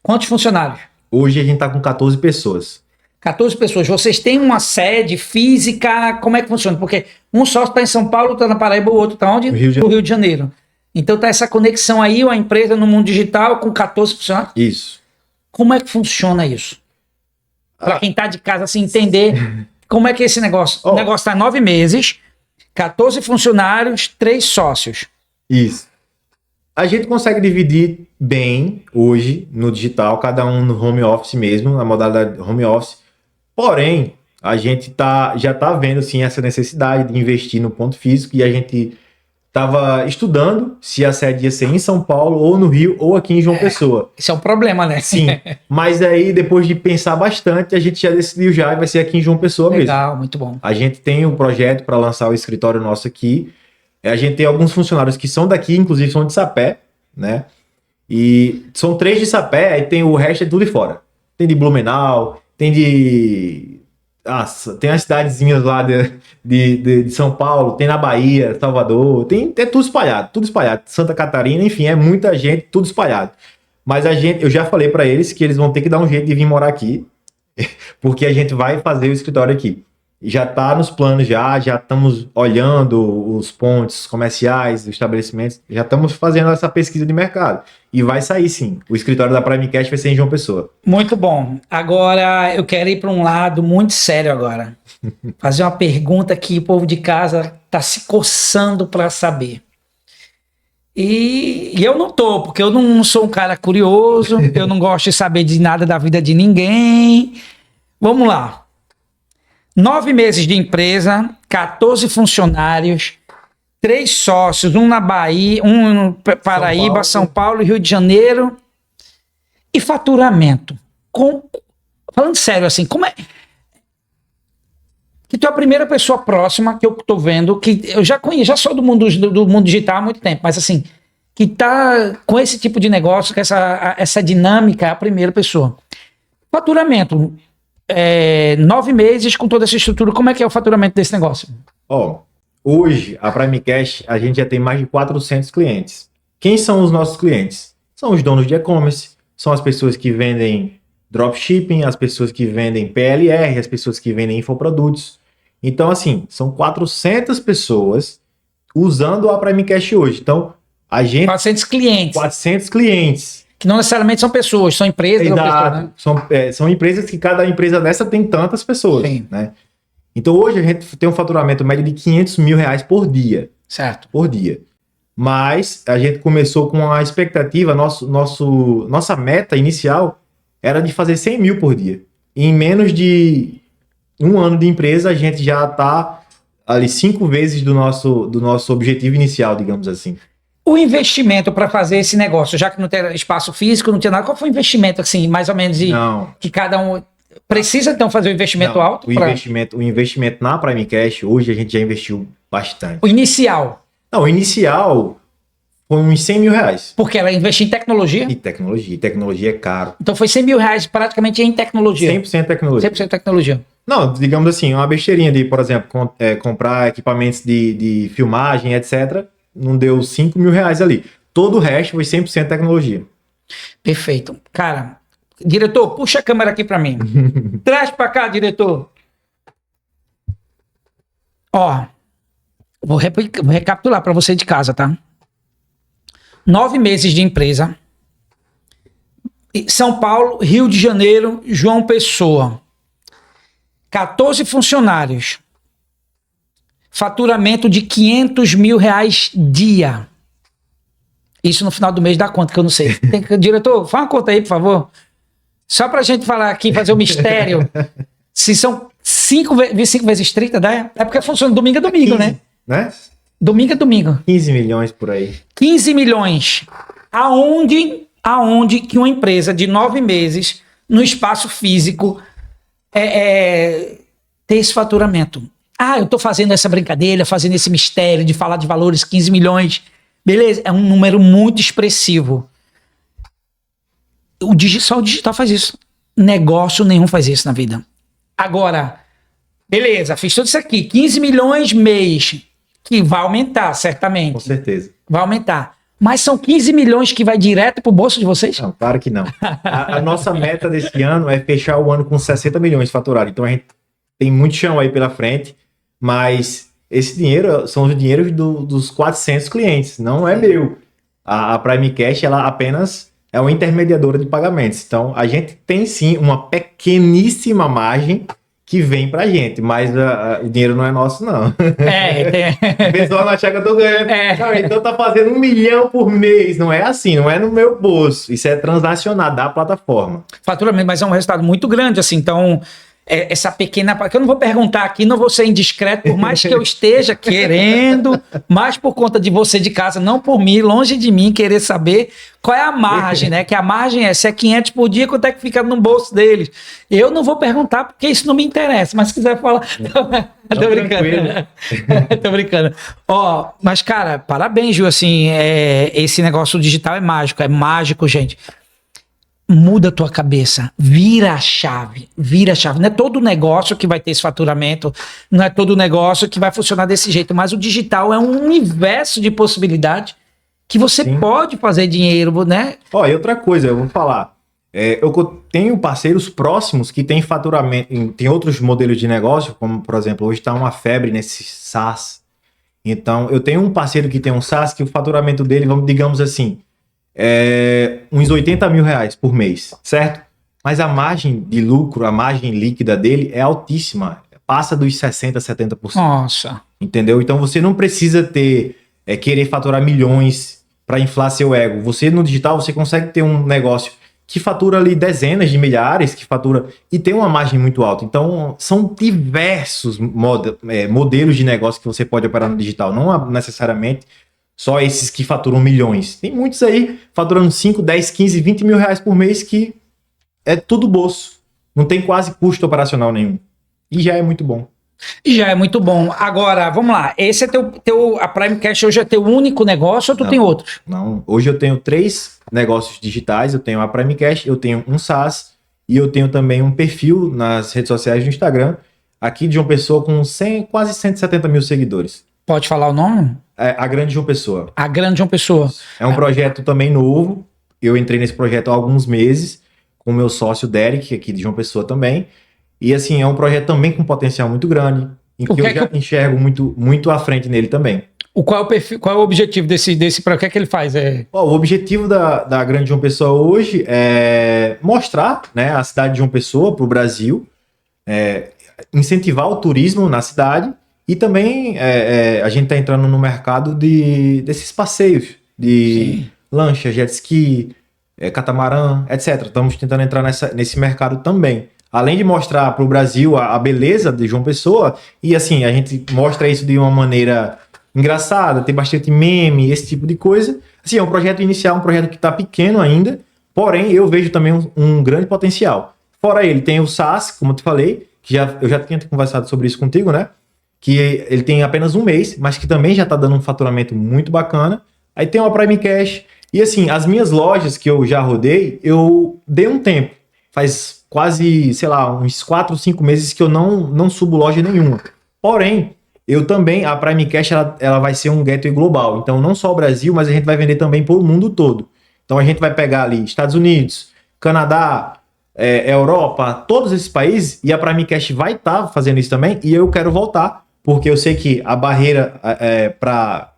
Quantos funcionários? Hoje a gente está com 14 pessoas. 14 pessoas. Vocês têm uma sede física? Como é que funciona? Porque um sócio está em São Paulo, está na Paraíba, o outro está onde? No Rio de Janeiro. Então tá essa conexão aí, a empresa no mundo digital com 14 funcionários? Isso. Como é que funciona isso? Para quem tá de casa, assim, entender como é que é esse negócio. O negócio tá 9 meses, 14 funcionários, 3 sócios. Isso. A gente consegue dividir bem hoje no digital, cada um no home office mesmo, na modalidade home office. Porém, a gente já está vendo sim essa necessidade de investir no ponto físico e a gente estava estudando se a sede ia ser em São Paulo ou no Rio ou aqui em João Pessoa. Isso é um problema, né? Sim, mas aí depois de pensar bastante, a gente já decidiu e vai ser aqui em João Pessoa mesmo. Legal, muito bom. A gente tem um projeto para lançar o escritório nosso aqui. A gente tem alguns funcionários que são daqui, inclusive são de Sapé, né? E são 3 de Sapé, aí tem o resto é tudo de fora. Tem de Blumenau, tem de... Nossa, tem as cidadezinhas lá de São Paulo, tem na Bahia, Salvador, é tudo espalhado. Santa Catarina, enfim, é muita gente, tudo espalhado. Mas eu já falei para eles que eles vão ter que dar um jeito de vir morar aqui, porque a gente vai fazer o escritório aqui. Já está nos planos, já estamos olhando os pontos comerciais, os estabelecimentos, já estamos fazendo essa pesquisa de mercado. E vai sair sim, o escritório da Primecast vai ser em João Pessoa. Muito bom. Agora eu quero ir para um lado muito sério agora. Fazer uma pergunta que o povo de casa está se coçando para saber. E eu não tô, porque eu não sou um cara curioso, eu não gosto de saber de nada da vida de ninguém. Vamos lá. 9 meses de empresa, 14 funcionários, 3 sócios, um na Bahia, um no Paraíba, São Paulo e Rio de Janeiro. E faturamento. Falando sério, assim, como é... Que tu é a primeira pessoa próxima que eu tô vendo, que eu já conheço, já sou do mundo digital há muito tempo, mas assim, que tá com esse tipo de negócio, com essa dinâmica, é a primeira pessoa. Faturamento. 9 meses com toda essa estrutura, como é que é o faturamento desse negócio? Hoje, a Primecast, a gente já tem mais de 400 clientes. Quem são os nossos clientes? São os donos de e-commerce, são as pessoas que vendem dropshipping, as pessoas que vendem PLR, as pessoas que vendem infoprodutos. Então, assim, são 400 pessoas usando a Primecast hoje. Então, a gente... 400 clientes. 400 clientes. Que não necessariamente são pessoas, são empresas. Exato. Né? São empresas que cada empresa dessa tem tantas pessoas. Sim. Né? Então hoje a gente tem um faturamento médio de R$500 mil por dia. Certo. Por dia. Mas a gente começou com a expectativa, nossa meta inicial era de fazer 100 mil por dia. E em menos de um ano de empresa a gente já está ali 5 vezes do nosso objetivo inicial, digamos assim. O investimento para fazer esse negócio, já que não tem espaço físico, não tinha nada, qual foi o investimento, assim, mais ou menos, que cada um precisa, então, fazer um investimento alto? O investimento na Primecast, hoje a gente já investiu bastante. O inicial? Não, o inicial foi uns 100 mil reais. Porque ela investiu em tecnologia? E tecnologia é caro. Então foi 100 mil reais praticamente em tecnologia? 100% tecnologia. 100% tecnologia. Não, digamos assim, uma besteirinha de, por exemplo, comprar equipamentos de filmagem, etc., não deu 5 mil reais ali. Todo o resto foi 100% tecnologia. Perfeito. Cara, diretor, puxa a câmera aqui para mim. Traz para cá, diretor. Vou recapitular para você de casa, tá? 9 meses de empresa. São Paulo, Rio de Janeiro, João Pessoa. 14 funcionários. Faturamento de 500 mil reais dia. Isso no final do mês dá conta, que eu não sei. Diretor, faz uma conta aí, por favor. Só pra gente falar aqui, fazer o mistério. Se são 5 vezes 30, dá? É porque funciona domingo a domingo, 15, né? Domingo a domingo. 15 milhões por aí. 15 milhões. Aonde que uma empresa de 9 meses, no espaço físico, tem esse faturamento? Eu tô fazendo essa brincadeira, fazendo esse mistério de falar de valores 15 milhões. Beleza, é um número muito expressivo. Só o digital faz isso. Negócio nenhum faz isso na vida. Agora, beleza, fiz tudo isso aqui. 15 milhões mês, que vai aumentar, certamente. Com certeza. Vai aumentar. Mas são 15 milhões que vai direto pro bolso de vocês? Não, claro que não. A nossa meta desse ano é fechar o ano com 60 milhões faturado. Então a gente tem muito chão aí pela frente, mas esse dinheiro são os dinheiros dos 400 clientes, não é meu. A Prime Cash, ela apenas é uma intermediadora de pagamentos. Então a gente tem sim uma pequeníssima margem que vem pra gente, mas o dinheiro não é nosso, não. O pessoal não acha que eu tô ganhando. Não, então tá fazendo 1 milhão por mês. Não é assim, não é no meu bolso. Isso é transacionado da plataforma. Faturamento, mas é um resultado muito grande, assim. Então, essa pequena... que eu não vou perguntar aqui, não vou ser indiscreto, por mais que eu esteja querendo, mas por conta de você de casa, não por mim, longe de mim, querer saber qual é a margem, né? Que a margem se é 500 por dia, quanto é que fica no bolso deles? Eu não vou perguntar, porque isso não me interessa, mas se quiser falar... Tô brincando. Tô brincando. Ó, mas, cara, parabéns, Ju, assim, esse negócio digital é mágico, gente. Muda a tua cabeça, vira a chave. Não é todo negócio que vai ter esse faturamento, não é todo negócio que vai funcionar desse jeito, mas o digital é um universo de possibilidades que você pode fazer dinheiro, né? Ó, e outra coisa, eu vou falar, eu tenho parceiros próximos que têm faturamento, tem outros modelos de negócio, como, por exemplo, hoje está uma febre nesse SaaS. Então, eu tenho um parceiro que tem um SaaS que o faturamento dele, digamos assim, uns 80 mil reais por mês, certo? Mas a margem de lucro, a margem líquida dele é altíssima, passa dos 60%, 70%. Nossa. Entendeu? Então você não precisa querer faturar milhões para inflar seu ego. Você no digital, você consegue ter um negócio que fatura ali dezenas de milhares, que fatura e tem uma margem muito alta. Então são diversos modelos de negócio que você pode operar no digital, não necessariamente só esses que faturam milhões. Tem muitos aí faturando 5, 10, 15, 20 mil reais por mês que é tudo bolso. Não tem quase custo operacional nenhum. E já é muito bom. Agora, vamos lá. Esse é a Prime Cash hoje é teu único negócio ou tu tem outros? Não. Hoje eu tenho 3 negócios digitais. Eu tenho a Prime Cash, eu tenho um SaaS e eu tenho também um perfil nas redes sociais do Instagram, aqui de João Pessoa com quase 170 mil seguidores. Pode falar o nome? A Grande João Pessoa. A Grande João Pessoa. É um projeto também novo. Eu entrei nesse projeto há alguns meses com o meu sócio Derek, aqui de João Pessoa também. E assim, é um projeto também com potencial muito grande, em que eu já enxergo muito, muito à frente nele também. Qual é o perfil, qual é o objetivo desse para o que é que ele faz? O objetivo da Grande João Pessoa hoje é mostrar, né, a cidade de João Pessoa para o Brasil, incentivar o turismo na cidade. E também a gente está entrando no mercado desses passeios, de lancha, jet ski, catamarã, etc. Estamos tentando entrar nesse mercado também. Além de mostrar para o Brasil a beleza de João Pessoa, e assim, a gente mostra isso de uma maneira engraçada, tem bastante meme, esse tipo de coisa. Assim, é um projeto inicial, um projeto que está pequeno ainda, porém eu vejo também um grande potencial. Fora ele, tem o SaaS, como eu te falei, que eu já tinha conversado sobre isso contigo, né? Que ele tem apenas um mês, mas que também já está dando um faturamento muito bacana. Aí tem uma Prime Cash. E assim, as minhas lojas que eu já rodei, eu dei um tempo. Faz quase, sei lá, uns 4 ou 5 meses que eu não subo loja nenhuma. Porém, eu também, a Prime Cash, ela vai ser um gateway global. Então, não só o Brasil, mas a gente vai vender também para o mundo todo. Então, a gente vai pegar ali Estados Unidos, Canadá, Europa, todos esses países, e a Prime Cash vai estar fazendo isso também, e eu quero voltar. Porque eu sei que a barreira para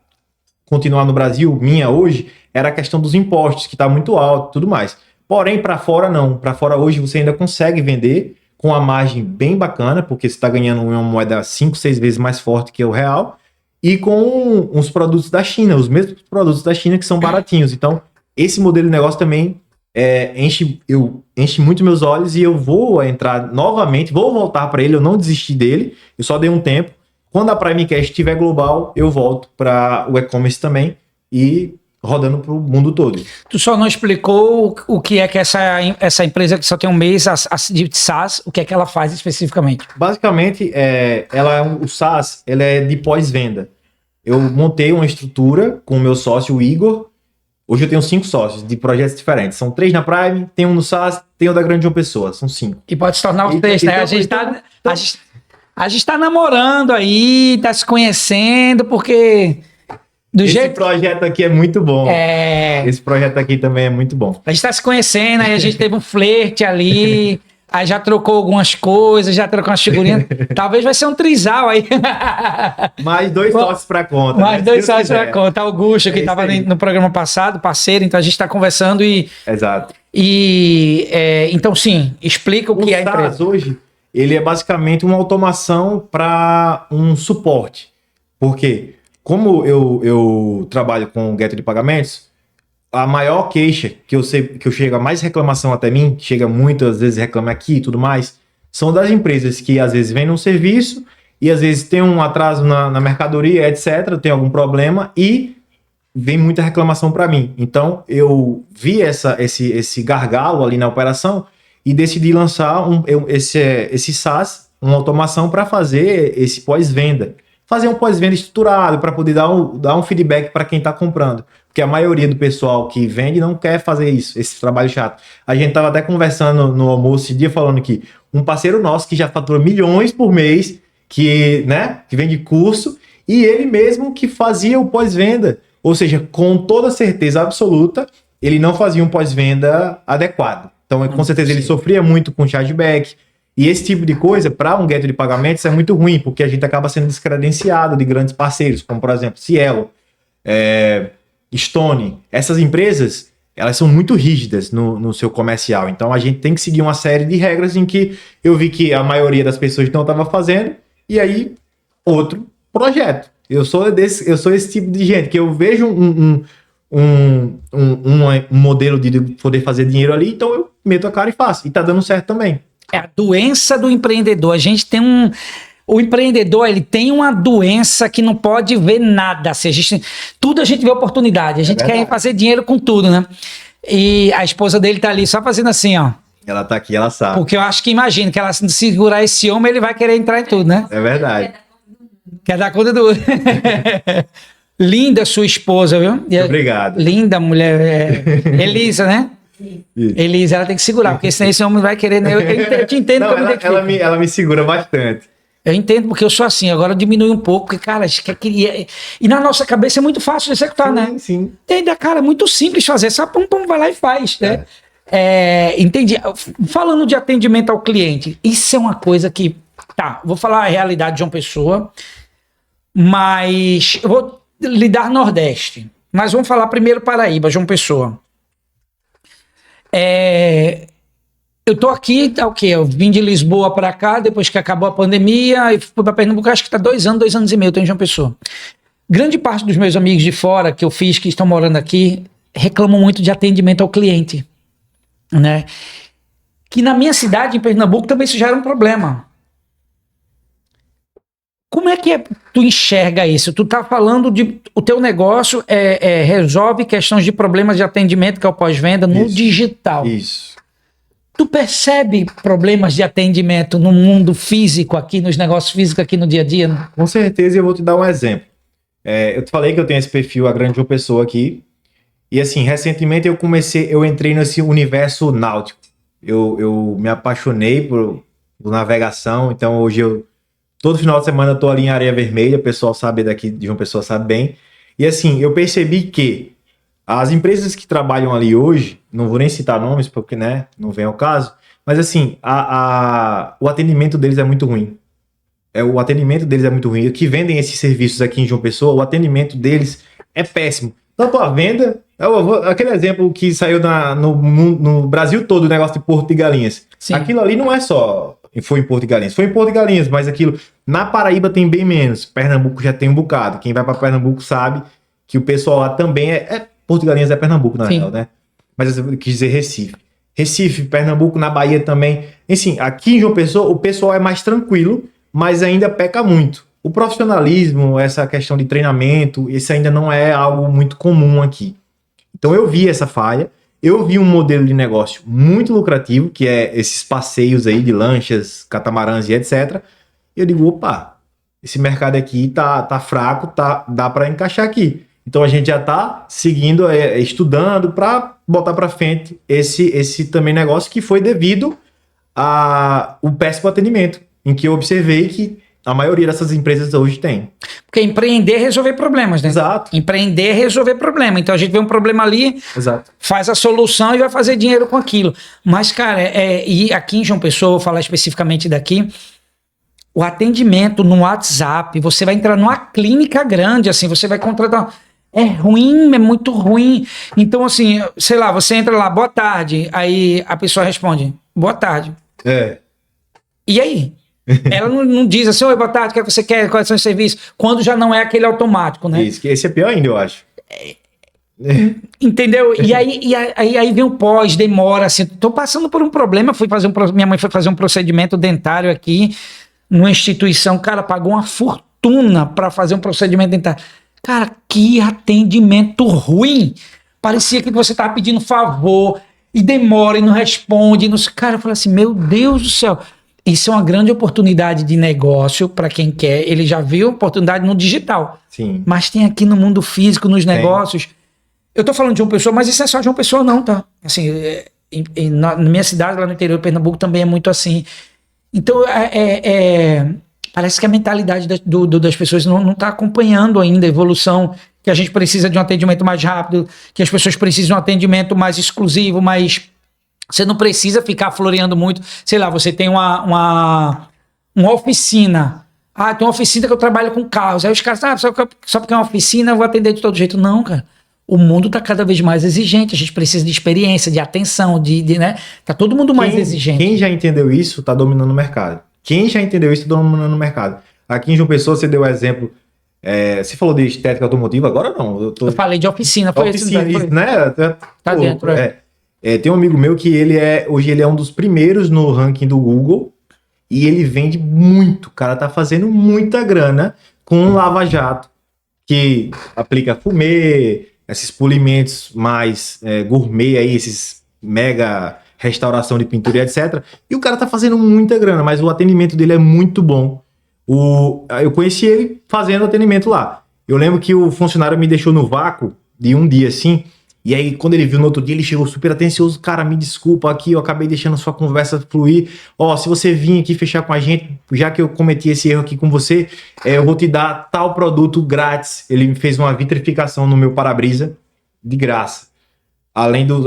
continuar no Brasil, minha hoje, era a questão dos impostos, que está muito alto e tudo mais. Porém, para fora não. Para fora hoje você ainda consegue vender com a margem bem bacana, porque você está ganhando uma moeda 5, 6 vezes mais forte que o real, e com os produtos da China, os mesmos produtos da China que são baratinhos. Então, esse modelo de negócio também enche muito meus olhos e eu vou entrar novamente, vou voltar para ele, eu não desisti dele, eu só dei um tempo. Quando a Prime Cash estiver global, eu volto para o e-commerce também e rodando para o mundo todo. Tu só não explicou o que é que essa empresa que só tem um mês de SaaS, o que é que ela faz especificamente? Basicamente, o SaaS ela é de pós-venda. eu montei uma estrutura com o meu sócio, o Igor. Hoje eu tenho 5 sócios de projetos diferentes. São 3 na Prime, tem um no SaaS, tem o da Grande João Pessoa. São 5. E pode se tornar os 3, né? A gente tá namorando aí, tá se conhecendo, porque... Esse projeto aqui é muito bom. Esse projeto aqui também é muito bom. A gente tá se conhecendo, aí a gente teve um flerte ali, aí já trocou algumas coisas, já trocou umas figurinhas. Talvez vai ser um trisal aí. Mais 2 sócios pra conta. Mais 2 sócios pra conta. Augusto, que estava no programa passado, parceiro, então a gente está conversando e... Exato. Então, sim, explica o que é a empresa. Hoje, ele é basicamente uma automação para um suporte. Por quê? Como eu trabalho com gateway de pagamentos, a maior queixa que eu sei que chega mais reclamação até mim, chega muitas vezes reclama aqui e tudo mais, são das empresas que às vezes vendem um serviço e às vezes tem um atraso na mercadoria, etc., tem algum problema e vem muita reclamação para mim. Então eu vi esse gargalo ali na operação e decidi lançar esse SaaS, uma automação para fazer esse pós-venda. Fazer um pós-venda estruturado para poder dar um feedback para quem está comprando. Porque a maioria do pessoal que vende não quer fazer isso, esse trabalho chato. A gente estava até conversando no almoço esse dia, falando que um parceiro nosso que já fatura milhões por mês, que vende curso, e ele mesmo que fazia o pós-venda. Ou seja, com toda certeza absoluta, ele não fazia um pós-venda adequado. Então, com certeza, ele sofria muito com chargeback. E esse tipo de coisa, para um gateway de pagamentos, é muito ruim, porque a gente acaba sendo descredenciado de grandes parceiros, como, por exemplo, Cielo, Stone. Essas empresas, elas são muito rígidas no seu comercial. Então, a gente tem que seguir uma série de regras em que eu vi que a maioria das pessoas não estava fazendo, e aí, outro projeto. Eu sou esse tipo de gente, que eu vejo um modelo de poder fazer dinheiro ali, então eu meto a cara e faço. E tá dando certo também. É a doença do empreendedor. A gente tem o empreendedor, ele tem uma doença que não pode ver nada. Se tudo a gente vê oportunidade. A gente quer fazer dinheiro com tudo, né? E a esposa dele tá ali só fazendo assim, ó. Ela tá aqui, ela sabe. Porque eu acho que imagina que ela se segurar esse homem, ele vai querer entrar em tudo, né? É verdade. Quer dar conta do... Linda sua esposa, viu? Obrigado. Linda mulher. Elisa, né? Isso. Elisa, ela tem que segurar, porque senão esse homem vai querer. Eu te entendo. Não, ela me segura bastante. Eu entendo, porque eu sou assim. Agora eu diminui um pouco, porque, cara, a gente queria. E na nossa cabeça é muito fácil de executar, né? Sim. Cara, é muito simples fazer. Só pum, vai lá e faz, né? Entendi. Falando de atendimento ao cliente, isso é uma coisa que. Tá, vou falar a realidade de João Pessoa, mas eu vou lidar Nordeste. Mas vamos falar primeiro Paraíba, João Pessoa. Eu tô aqui, tá o quê? Eu vim de Lisboa para cá, depois que acabou a pandemia, e fui para Pernambuco, acho que tá 2 anos e meio, eu tô em João Pessoa. Grande parte dos meus amigos de fora que eu fiz, que estão morando aqui, reclamam muito de atendimento ao cliente, né? Que na minha cidade, em Pernambuco, também isso já era um problema. Como é que tu enxerga isso? Tu tá falando de... O teu negócio resolve questões de problemas de atendimento, que é o pós-venda, no digital. Isso. Tu percebe problemas de atendimento no mundo físico aqui, nos negócios físicos aqui no dia a dia? Com certeza, eu vou te dar um exemplo. Eu te falei que eu tenho esse perfil, a Grande João Pessoa aqui. E assim, recentemente eu entrei nesse universo náutico. Eu me apaixonei por navegação, então hoje todo final de semana eu tô ali em Areia Vermelha, o pessoal sabe daqui de João Pessoa sabe bem. E assim, eu percebi que as empresas que trabalham ali hoje, não vou nem citar nomes porque, não vem ao caso, mas assim, o atendimento deles é muito ruim. O atendimento deles é muito ruim. Que vendem esses serviços aqui em João Pessoa, o atendimento deles é péssimo. Tanto a venda, aquele exemplo que saiu no Brasil todo, o negócio de Porto de Galinhas. Sim. Aquilo ali não é só... Foi em Porto de Galinhas. Foi em Porto de Galinhas, mas aquilo... Na Paraíba tem bem menos. Pernambuco já tem um bocado. Quem vai para Pernambuco sabe que o pessoal lá também Porto de Galinhas é Pernambuco, na real, né? Mas eu quis dizer Recife. Recife, Pernambuco, na Bahia também. Enfim, aqui em João Pessoa, o pessoal é mais tranquilo, mas ainda peca muito. O profissionalismo, essa questão de treinamento, isso ainda não é algo muito comum aqui. Então eu vi essa falha. Eu vi um modelo de negócio muito lucrativo, que é esses passeios aí de lanchas, catamarãs e etc. E eu digo, opa, esse mercado aqui tá fraco, dá para encaixar aqui. Então a gente já tá seguindo, estudando para botar para frente esse também negócio que foi devido ao péssimo atendimento, em que eu observei que a maioria dessas empresas hoje tem. Porque empreender é resolver problemas, né? Exato. Empreender é resolver problema. Então a gente vê um problema ali, Exato. faz a solução e vai fazer dinheiro com aquilo. Mas, cara, e aqui em João Pessoa, vou falar especificamente daqui, o atendimento no WhatsApp, você vai entrar numa clínica grande, assim, você vai contratar... É ruim, é muito ruim. Então, assim, sei lá, você entra lá, boa tarde, aí a pessoa responde, boa tarde. E aí? Ela não diz assim, oi, boa tarde, o que você quer, quais são os serviços? Quando já não é aquele automático, né? Isso, que esse é pior ainda, eu acho. Entendeu? E aí vem o pós, demora, assim, tô passando por um problema, minha mãe foi fazer um procedimento dentário aqui, numa instituição, cara, pagou uma fortuna para fazer um procedimento dentário. Cara, que atendimento ruim. Parecia que você tava pedindo favor e demora e não responde. Não... Cara, eu falei assim, meu Deus do céu. Isso é uma grande oportunidade de negócio para quem quer. Ele já viu oportunidade no digital. Sim. Mas tem aqui no mundo físico, nos negócios. Eu tô falando de uma pessoa, mas isso é só de uma pessoa não, tá? Assim, na minha cidade, lá no interior de Pernambuco, também é muito assim. Então, parece que a mentalidade das pessoas não está acompanhando ainda a evolução, que a gente precisa de um atendimento mais rápido, que as pessoas precisam de um atendimento mais exclusivo, mas você não precisa ficar floreando muito. Sei lá, você tem uma oficina. Ah, tem uma oficina que eu trabalho com carros. Aí os caras, só porque é uma oficina eu vou atender de todo jeito. Não, cara. O mundo está cada vez mais exigente. A gente precisa de experiência, de atenção, né? Tá todo mundo mais exigente. Quem já entendeu isso está dominando o mercado. Quem já entendeu isso está dominando o mercado. Aqui em João Pessoa, você deu o exemplo. Você falou de estética automotiva, agora não. Eu falei de oficina. Foi oficina, isso, né? Tá dentro, tem um amigo meu que hoje ele é um dos primeiros no ranking do Google e ele vende muito. O cara tá fazendo muita grana com Lava Jato, que aplica fumê, esses polimentos mais gourmet aí, esses mega restauração de pintura e etc. E o cara tá fazendo muita grana, mas o atendimento dele é muito bom. Eu conheci ele fazendo atendimento lá. Eu lembro que o funcionário me deixou no vácuo de um dia assim, e aí quando ele viu no outro dia, ele chegou super atencioso. Cara, me desculpa aqui, eu acabei deixando a sua conversa fluir. Se você vir aqui fechar com a gente, já que eu cometi esse erro aqui com você, eu vou te dar tal produto grátis. Ele me fez uma vitrificação no meu para-brisa de graça.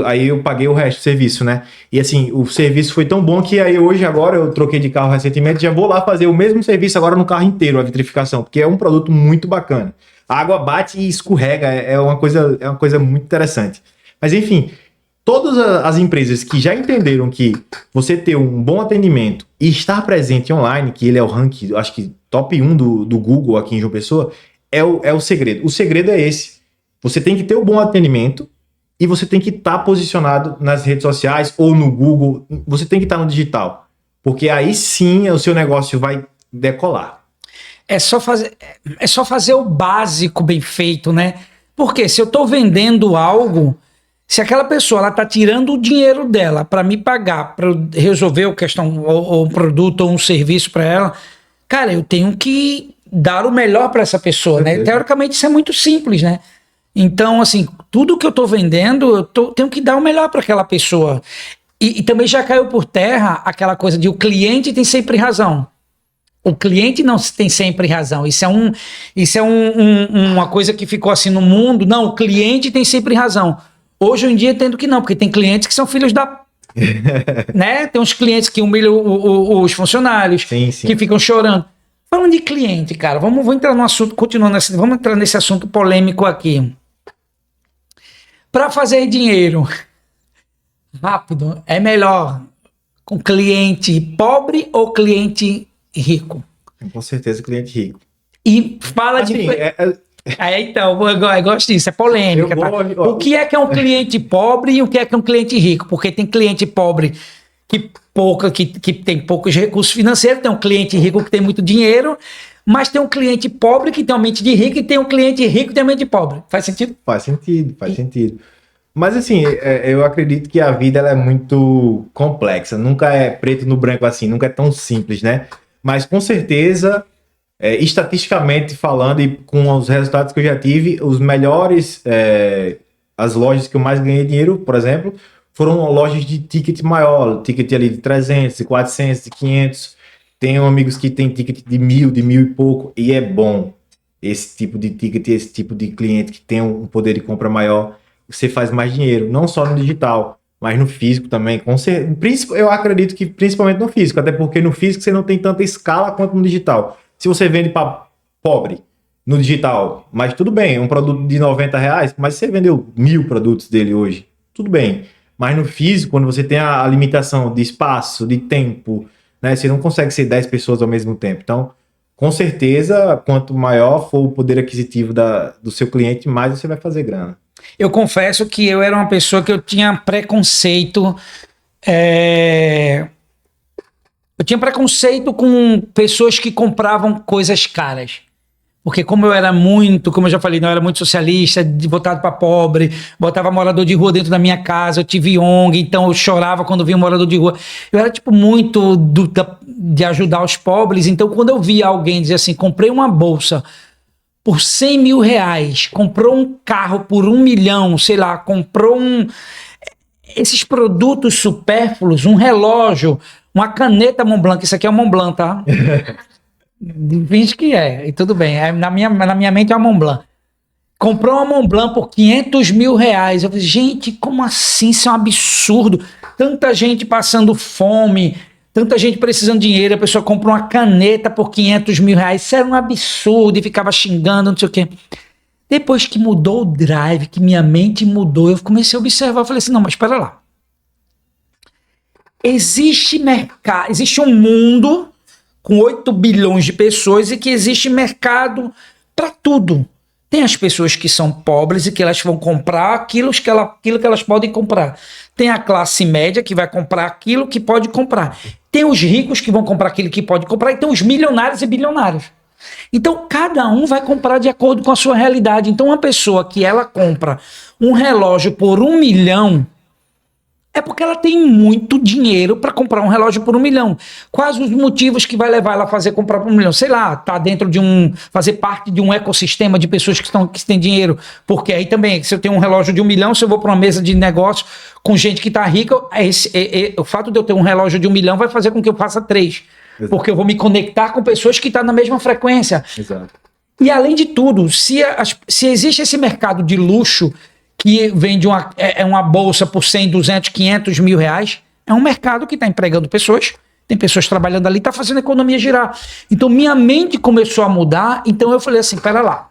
Aí eu paguei o resto do serviço, né? E assim, o serviço foi tão bom que aí agora eu troquei de carro recentemente, já vou lá fazer o mesmo serviço agora no carro inteiro, a vitrificação, porque é um produto muito bacana. A água bate e escorrega, é uma coisa muito interessante. Mas enfim, todas as empresas que já entenderam que você ter um bom atendimento e estar presente online, que ele é o ranking, acho que top 1 do Google aqui em João Pessoa, é o segredo. O segredo é esse. Você tem que ter um bom atendimento, e você tem que estar posicionado nas redes sociais ou no Google. Você tem que estar no digital. Porque aí sim o seu negócio vai decolar. É só fazer o básico bem feito, né? Porque se eu estou vendendo algo, se aquela pessoa ela tá tirando o dinheiro dela para me pagar, para resolver a questão, ou um produto ou um serviço para ela, cara, eu tenho que dar o melhor para essa pessoa, né? Teoricamente isso é muito simples, né? Então, assim, tudo que eu tô vendendo, tenho que dar o melhor para aquela pessoa. E também já caiu por terra aquela coisa de o cliente tem sempre razão. O cliente não tem sempre razão. Isso é uma coisa que ficou assim no mundo. Não, o cliente tem sempre razão. Hoje em dia, tendo que não, porque tem clientes que são filhos da... né? Tem uns clientes que humilham os funcionários, sim. Que ficam chorando. Falando de cliente, cara, vamos entrar no assunto, vamos entrar nesse assunto polêmico aqui. Para fazer dinheiro rápido, é melhor com cliente pobre ou cliente rico? Com certeza, cliente rico. E fala assim, de... então, eu gosto disso, é polêmica. Tá? O que é um cliente pobre e o que é um cliente rico? Porque tem cliente pobre que tem poucos recursos financeiros, tem um cliente rico que tem muito dinheiro, mas tem um cliente pobre que tem uma mente de rico e tem um cliente rico que tem uma mente de pobre. Faz sentido? Faz sentido. Mas assim, eu acredito que a vida ela é muito complexa, nunca é preto no branco assim, nunca é tão simples, né? Mas com certeza estatisticamente falando e com os resultados que eu já tive, os melhores, as lojas que eu mais ganhei dinheiro, por exemplo, foram lojas de ticket maior, ticket ali de 300, de 400, de 500. Tenho amigos que têm ticket de 1.000, de 1.000 e pouco, e é bom esse tipo de ticket, esse tipo de cliente que tem um poder de compra maior, você faz mais dinheiro, não só no digital, mas no físico também. Eu acredito que principalmente no físico, até porque no físico você não tem tanta escala quanto no digital. Se você vende para pobre no digital, mas tudo bem, um produto de R$90, mas você vendeu 1.000 produtos dele hoje, tudo bem. Mas no físico, quando você tem a limitação de espaço, de tempo, né, você não consegue ser 10 pessoas ao mesmo tempo. Então, com certeza, quanto maior for o poder aquisitivo do seu cliente, mais você vai fazer grana. Eu confesso que eu era uma pessoa que eu tinha preconceito. Eu tinha preconceito com pessoas que compravam coisas caras. Porque como eu era muito, como eu já falei, não, eu era muito socialista, voltado para pobre, botava morador de rua dentro da minha casa, eu tive ONG, então eu chorava quando via um morador de rua. Eu era tipo muito de ajudar os pobres, então quando eu via alguém dizer assim, comprei uma bolsa por R$100 mil, comprou um carro por 1 milhão, sei lá, comprou esses produtos supérfluos, um relógio, uma caneta Montblanc, isso aqui é um Montblanc, tá? Finge que é, e tudo bem. Na minha mente é uma Montblanc. Comprou uma Montblanc por R$500 mil. Eu falei, gente, como assim? Isso é um absurdo. Tanta gente passando fome, tanta gente precisando de dinheiro, a pessoa comprou uma caneta por R$500 mil. Isso era um absurdo e ficava xingando, não sei o quê. Depois que mudou o drive, que minha mente mudou, eu comecei a observar, eu falei assim, não, mas espera lá. Existe mercado, existe um mundo com 8 bilhões de pessoas e que existe mercado para tudo. Tem as pessoas que são pobres e que elas vão comprar aquilo que elas podem comprar. Tem a classe média que vai comprar aquilo que pode comprar. Tem os ricos que vão comprar aquilo que pode comprar e tem os milionários e bilionários. Então, cada um vai comprar de acordo com a sua realidade. Então, uma pessoa que ela compra um relógio por 1 milhão, é porque ela tem muito dinheiro para comprar um relógio por 1 milhão. Quais os motivos que vai levar ela a fazer comprar por 1 milhão? Sei lá, tá dentro de fazer parte de um ecossistema de pessoas que têm dinheiro. Porque aí também, se eu tenho um relógio de 1 milhão, se eu vou para uma mesa de negócio com gente que tá rica, o fato de eu ter um relógio de 1 milhão vai fazer com que eu faça 3. Exato. Porque eu vou me conectar com pessoas que estão na mesma frequência. Exato. E além de tudo, se existe esse mercado de luxo que vende uma bolsa por 100, 200, 500 mil reais, é um mercado que está empregando pessoas, tem pessoas trabalhando ali, está fazendo a economia girar. Então minha mente começou a mudar, então eu falei assim, pera lá,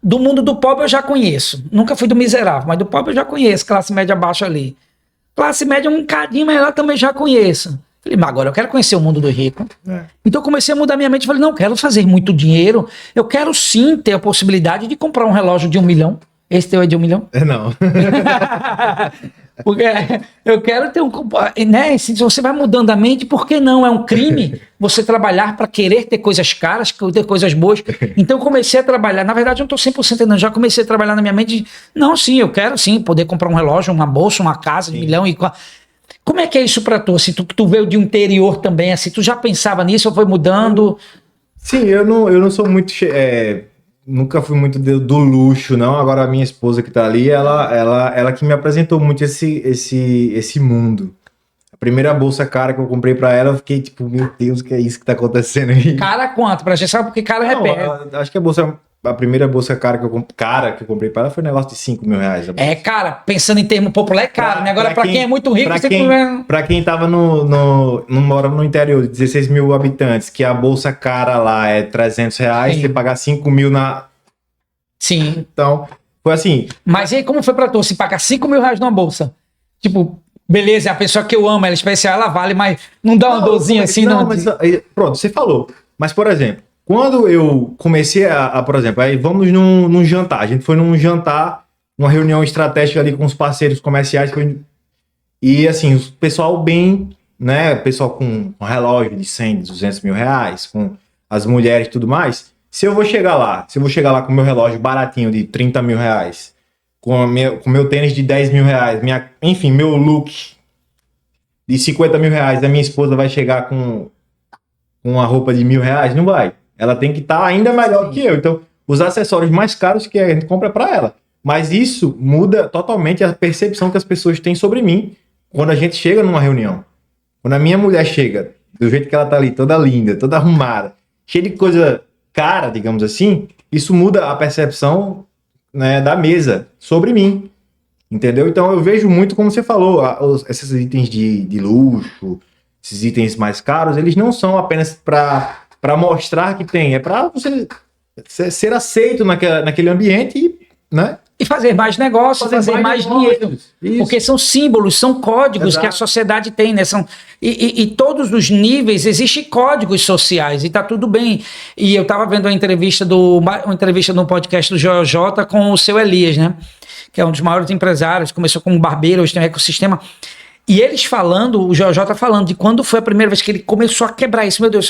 do mundo do pobre eu já conheço, nunca fui do miserável, mas do pobre eu já conheço, classe média baixa ali. Classe média um cadinho, mas lá também já conheço. Falei, mas agora eu quero conhecer o mundo do rico. Então eu comecei a mudar minha mente, falei, não, eu quero fazer muito dinheiro, eu quero sim ter a possibilidade de comprar um relógio de 1 milhão. Esse teu é de 1 milhão? Não. Porque eu quero ter né? Se você vai mudando a mente, por que não? É um crime você trabalhar para querer ter coisas caras, ter coisas boas. Então eu comecei a trabalhar. Na verdade, eu não estou 100% ainda. Já comecei a trabalhar na minha mente. Não, sim, eu quero sim poder comprar um relógio, uma bolsa, uma casa de 1 milhão. Como é que é isso para tu? Se tu veio de um interior também, assim, tu já pensava nisso ou foi mudando? Sim, eu não sou muito... Nunca fui muito do luxo, não. Agora a minha esposa que tá ali, ela que me apresentou muito esse mundo. A primeira bolsa cara que eu comprei pra ela, eu fiquei tipo, meu Deus, o que é isso que tá acontecendo aí? Cara quanto? Pra gente saber porque cara repete. Acho que a primeira bolsa cara que eu comprei pra ela foi um negócio de 5 mil reais. Cara, pensando em termo popular é caro, né? Agora pra quem é muito rico, pra quem tava mora no interior de 16 mil habitantes, que a bolsa cara lá é 300 reais, Sim. você pagar 5 mil na... Sim. Então, foi assim. Mas e aí, como foi pra tu? Se pagar 5 mil reais numa bolsa? Tipo, beleza, é a pessoa que eu amo, ela é especial, ela vale, mas não dá uma dorzinha assim, não? Mas, pronto, você falou. Mas, por exemplo, quando eu comecei por exemplo, aí vamos num jantar. A gente foi num jantar, numa reunião estratégica ali com os parceiros comerciais. E, assim, o pessoal bem, né? Pessoal com relógio de 100, 200 mil reais, com as mulheres e tudo mais. Se eu vou chegar lá com meu relógio baratinho de 30 mil reais, com meu tênis de 10 mil reais, enfim, meu look de 50 mil reais, a minha esposa vai chegar com uma roupa de 1.000 reais? Não vai. Ela tem que estar ainda melhor do que eu. Então, os acessórios mais caros que a gente compra para ela. Mas isso muda totalmente a percepção que as pessoas têm sobre mim quando a gente chega numa reunião. Quando a minha mulher chega, do jeito que ela tá ali, toda linda, toda arrumada, cheia de coisa cara, digamos assim, isso muda a percepção, né, da mesa sobre mim. Entendeu? Então eu vejo muito, como você falou, esses itens de luxo, esses itens mais caros, eles não são apenas para mostrar que tem, é para você ser aceito naquele ambiente, né? E fazer mais negócios, fazer mais dinheiro. Isso. Porque são símbolos, são códigos. Exato. Que a sociedade tem, né? E todos os níveis existem códigos sociais, e tá tudo bem. E eu tava vendo uma entrevista no podcast do Joel J com o seu Elias, né? Que é um dos maiores empresários, começou como barbeiro, hoje tem um ecossistema. E eles falando, o Joel J falando de quando foi a primeira vez que ele começou a quebrar isso. Meu Deus,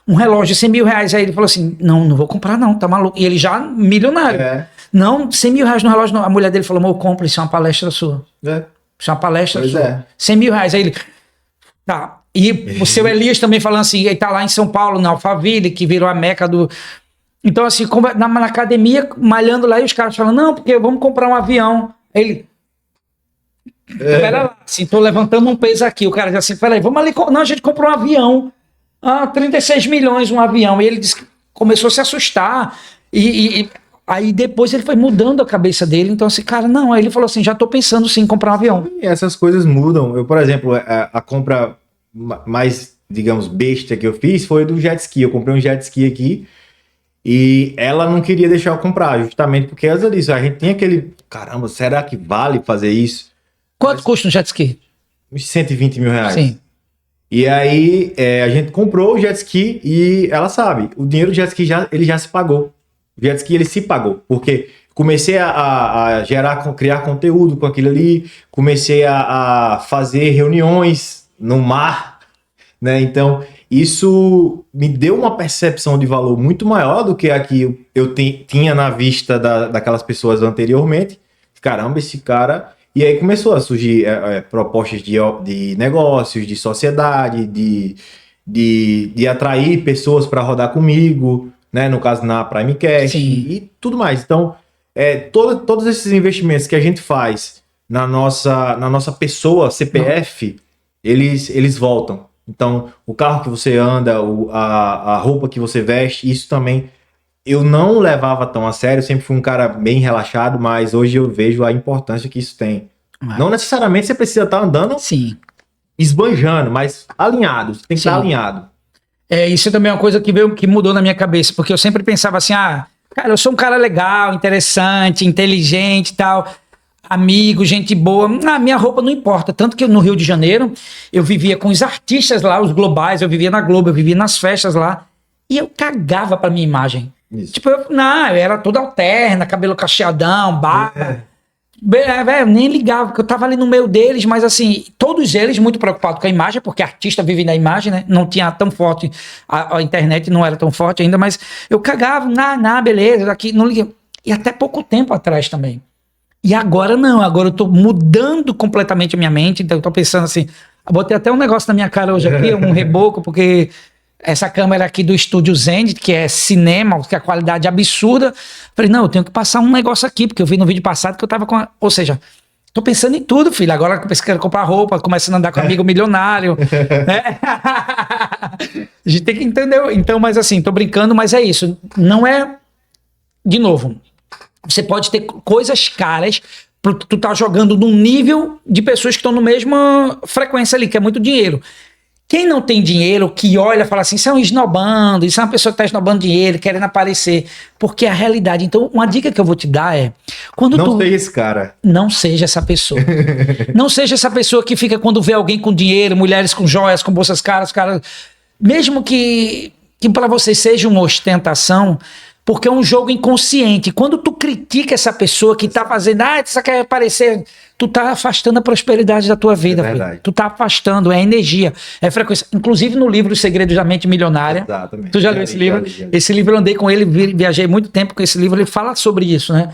um relógio de 100 mil reais. Aí ele falou assim, não vou comprar não, tá maluco. E ele já milionário. Não, 100 mil reais no relógio, não. A mulher dele falou, eu compro, isso é uma palestra sua. Isso é uma palestra sua. 100 mil reais. Aí ele, tá. E o seu Elias também falando assim, ele tá lá em São Paulo, na Alphaville, que virou a meca do... Então assim, na academia, malhando lá, e os caras falam, não, porque vamos comprar um avião. Aí ele... Pera lá, assim, tô levantando um peso aqui. O cara diz assim, peraí, vamos ali. Não, a gente comprou um avião. 36 milhões um avião. E ele disse que começou a se assustar. E aí depois ele foi mudando a cabeça dele. Então, assim, cara, não. Aí ele falou assim: já tô pensando sim em comprar um avião. E essas coisas mudam. Eu, por exemplo, a compra mais, digamos, besta que eu fiz foi do jet ski. Eu comprei um jet ski aqui. E ela não queria deixar eu comprar, justamente porque ela disse: a gente tem aquele. Caramba, será que vale fazer isso? Quanto custa um jet ski? Uns 120 mil reais. Sim. E aí a gente comprou o jet ski e ela sabe, o dinheiro do jet ski ele já se pagou. O jet ski ele se pagou, porque comecei a criar conteúdo com aquilo ali, comecei a fazer reuniões no mar, né? Então isso me deu uma percepção de valor muito maior do que a que eu tinha na vista daquelas pessoas anteriormente. Caramba, esse cara... E aí começou a surgir propostas de negócios, de sociedade, de atrair pessoas para rodar comigo, né? No caso, na Primecast e tudo mais. Então, todos esses investimentos que a gente faz na nossa pessoa, CPF, eles voltam. Então, o carro que você anda, a roupa que você veste, isso também... Eu não levava tão a sério, sempre fui um cara bem relaxado, mas hoje eu vejo a importância que isso tem. Não necessariamente você precisa estar andando esbanjando, mas alinhado, você tem que estar alinhado. Isso também é uma coisa que mudou na minha cabeça, porque eu sempre pensava assim, cara, eu sou um cara legal, interessante, inteligente e tal, amigo, gente boa, minha roupa não importa, tanto que no Rio de Janeiro, eu vivia com os artistas lá, os globais, eu vivia na Globo, eu vivia nas festas lá, e eu cagava pra minha imagem. Isso. Tipo, eu era toda alterna, cabelo cacheadão, barba. Eu nem ligava, porque eu tava ali no meio deles, mas assim, todos eles muito preocupados com a imagem, porque artista vive na imagem, né? Não tinha tão forte, a internet não era tão forte ainda, mas eu cagava, beleza, aqui, não liguei. E até pouco tempo atrás também. E agora não, agora eu tô mudando completamente a minha mente, então eu tô pensando assim, botei até um negócio na minha cara hoje aqui, um reboco, porque... Essa câmera aqui do Estúdio Zenit, que é cinema, que é a qualidade absurda. Falei, não, eu tenho que passar um negócio aqui, porque eu vi no vídeo passado que eu tava com... Ou seja, tô pensando em tudo, filho. Agora que eu quero comprar roupa, começando a andar com amigo milionário. Né? A gente tem que entender. Então, mas assim, tô brincando, mas é isso. Não é... De novo, você pode ter coisas caras, tu tá jogando num nível de pessoas que estão na mesma frequência ali, que é muito dinheiro. Quem não tem dinheiro, que olha e fala assim, isso é um esnobando, isso é uma pessoa que está esnobando dinheiro, querendo aparecer, porque é a realidade. Então, uma dica que eu vou te dar é... Não seja esse cara. Não seja essa pessoa. Não seja essa pessoa que fica quando vê alguém com dinheiro, mulheres com joias, com bolsas caras, mesmo que para você seja uma ostentação, porque é um jogo inconsciente. Quando tu critica essa pessoa que tá fazendo, você quer aparecer, tu tá afastando a prosperidade da tua vida. Filho. Tu tá afastando, é energia, é frequência. Inclusive no livro Os Segredos da Mente Milionária. Exatamente. Tu já leu esse livro? Já. Esse livro eu andei com ele, viajei muito tempo com esse livro, ele fala sobre isso, né?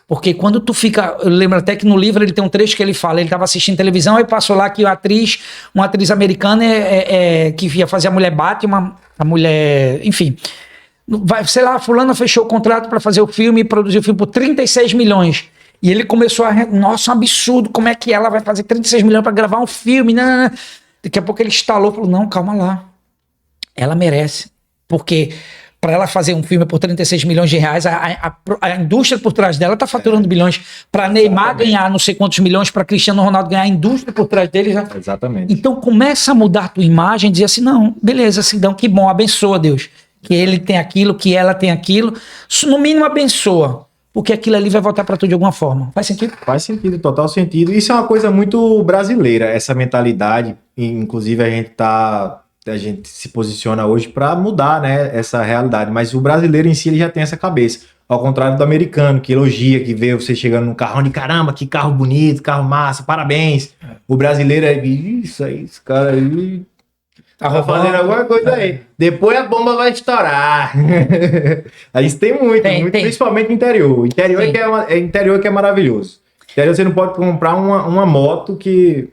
Porque quando tu fica... Eu lembro até que no livro ele tem um trecho que ele fala, ele tava assistindo televisão, aí passou lá que uma atriz americana que ia fazer a mulher Batman, a mulher... Enfim... Vai, sei lá, fulana fechou o contrato para fazer o filme e produzir o filme por 36 milhões. E ele começou nossa, um absurdo, como é que ela vai fazer 36 milhões para gravar um filme? Não. Daqui a pouco ele instalou e falou, não, calma lá. Ela merece. Porque para ela fazer um filme por 36 milhões de reais, a indústria por trás dela está faturando bilhões. Para Neymar ganhar não sei quantos milhões, para Cristiano Ronaldo ganhar, a indústria por trás dele já... Exatamente. Então começa a mudar a tua imagem, dizer assim, não, beleza, Sidão, que bom, abençoa Deus. Que ele tem aquilo, que ela tem aquilo. No mínimo abençoa. Porque aquilo ali vai voltar para tu de alguma forma. Faz sentido? Faz sentido, total sentido. Isso é uma coisa muito brasileira, essa mentalidade. Inclusive a gente se posiciona hoje para mudar, né, essa realidade. Mas o brasileiro em si ele já tem essa cabeça. Ao contrário do americano, que elogia, que vê você chegando num carrão de caramba, que carro bonito, carro massa, parabéns. O brasileiro é isso aí, esse cara aí... Tá fazendo alguma coisa aí. Depois a bomba vai estourar. Isso tem muito, tem. Principalmente no interior. Interior que é maravilhoso. Interior você não pode comprar uma moto que...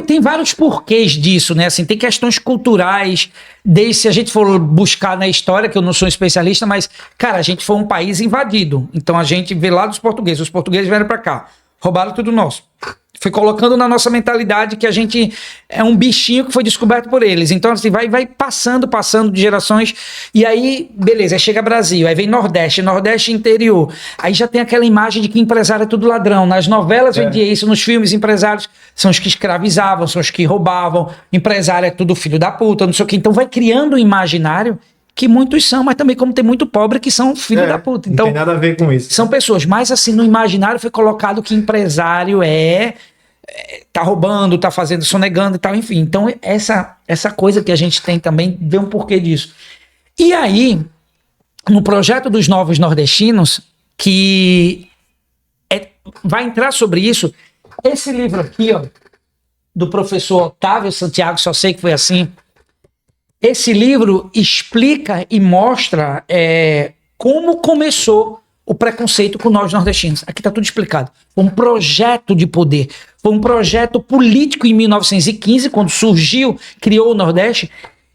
Tem vários porquês disso, né? Assim, tem questões culturais, desde se a gente for buscar na história, que eu não sou especialista, mas, cara, a gente foi um país invadido. Então a gente vê lá dos portugueses. Os portugueses vieram pra cá, roubaram tudo nosso. Foi colocando na nossa mentalidade que a gente é um bichinho que foi descoberto por eles. Então, assim, vai passando de gerações. E aí, beleza, aí chega Brasil, aí vem Nordeste interior. Aí já tem aquela imagem de que empresário é tudo ladrão. Nas novelas vendia isso, nos filmes, empresários são os que escravizavam, são os que roubavam. Empresário é tudo filho da puta, não sei o quê. Então vai criando um imaginário que muitos são, mas também como tem muito pobre que são filho da puta. Então, não tem nada a ver com isso. São pessoas, mas assim, no imaginário foi colocado que empresário tá roubando, tá fazendo, sonegando e tal, enfim. Então, essa coisa que a gente tem também, vê um porquê disso. E aí, no projeto dos Novos Nordestinos, que vai entrar sobre isso, esse livro aqui, ó, do professor Otávio Santiago, só sei que foi assim. Esse livro explica e mostra como começou o preconceito com nós nordestinos. Aqui está tudo explicado. Foi um projeto de poder. Foi um projeto político em 1915, quando surgiu, criou o Nordeste.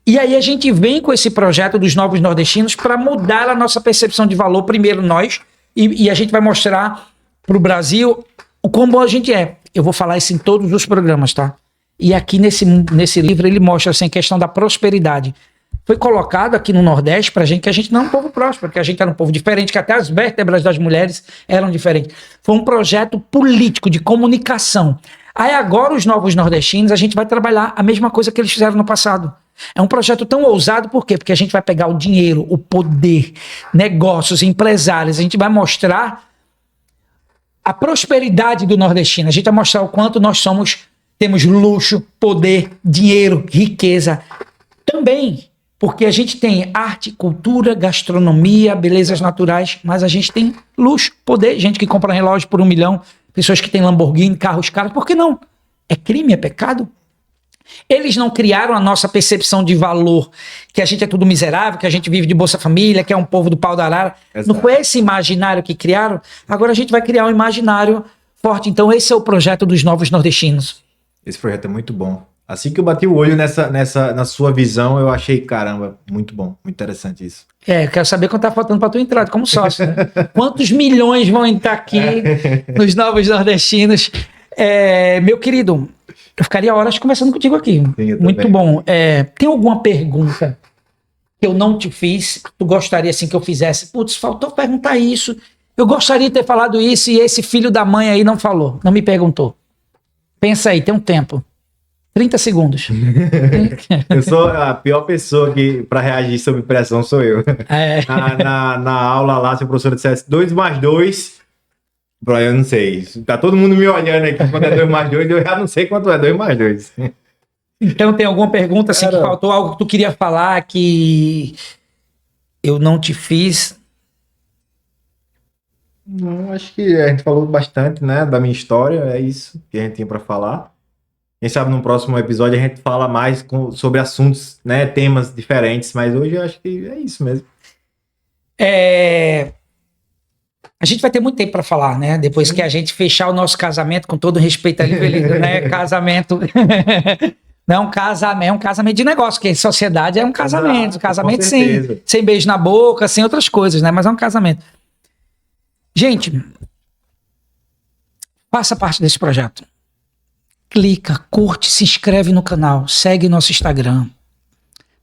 E aí a gente vem com esse projeto dos Novos Nordestinos para mudar a nossa percepção de valor, primeiro nós, e a gente vai mostrar para o Brasil o quão bom a gente é. Eu vou falar isso em todos os programas, tá? E aqui nesse livro ele mostra assim, a questão da prosperidade. Foi colocado aqui no Nordeste pra gente que a gente não é um povo próspero, que a gente era um povo diferente, que até as vértebras das mulheres eram diferentes. Foi um projeto político de comunicação. Aí agora os Novos Nordestinos, a gente vai trabalhar a mesma coisa que eles fizeram no passado. É um projeto tão ousado, por quê? Porque a gente vai pegar o dinheiro, o poder, negócios, empresários, a gente vai mostrar a prosperidade do nordestino, a gente vai mostrar o quanto nós temos luxo, poder, dinheiro, riqueza. Também, porque a gente tem arte, cultura, gastronomia, belezas naturais, mas a gente tem luxo, poder, gente que compra relógio por 1 milhão, pessoas que têm Lamborghini, carros caros, por que não? É crime, é pecado? Eles não criaram a nossa percepção de valor, que a gente é tudo miserável, que a gente vive de Bolsa Família, que é um povo do pau da arara. Exato. Não foi esse imaginário que criaram? Agora a gente vai criar um imaginário forte. Então esse é o projeto dos Novos Nordestinos. Esse projeto é muito bom. Assim que eu bati o olho na sua visão, eu achei, caramba, muito bom, muito interessante isso. Eu quero saber quanto tá faltando para tua entrada como sócio, né? Quantos milhões vão entrar aqui nos Novos Nordestinos? Meu querido, eu ficaria horas conversando contigo aqui. Sim, muito bom. Tem alguma pergunta que eu não te fiz, que tu gostaria assim que eu fizesse? Putz, faltou perguntar isso. Eu gostaria de ter falado isso e esse filho da mãe aí não falou, não me perguntou. Pensa aí, tem um tempo. 30 segundos. Eu sou a pior pessoa que para reagir sob pressão, sou eu. Na aula lá, se o professor dissesse 2 mais 2, eu não sei. Tá todo mundo me olhando aqui quando é 2 mais 2, eu já não sei quanto é 2 mais 2. Então tem alguma pergunta assim, que faltou, algo que tu queria falar que eu não te fiz? Não, acho que a gente falou bastante, né, da minha história, é isso que a gente tinha para falar. Quem sabe no próximo episódio a gente fala mais sobre assuntos, né, temas diferentes, mas hoje eu acho que é isso mesmo. A gente vai ter muito tempo para falar, né? Depois que a gente fechar o nosso casamento, com todo respeito ali, feliz, né? Casamento. Não é um casamento de negócio, porque sociedade é um casamento. Exato, Casamento com sem, certeza. sem beijo na boca, sem outras coisas, né? Mas é um casamento. Gente, faça parte desse projeto. Clica, curte, se inscreve no canal, segue nosso Instagram.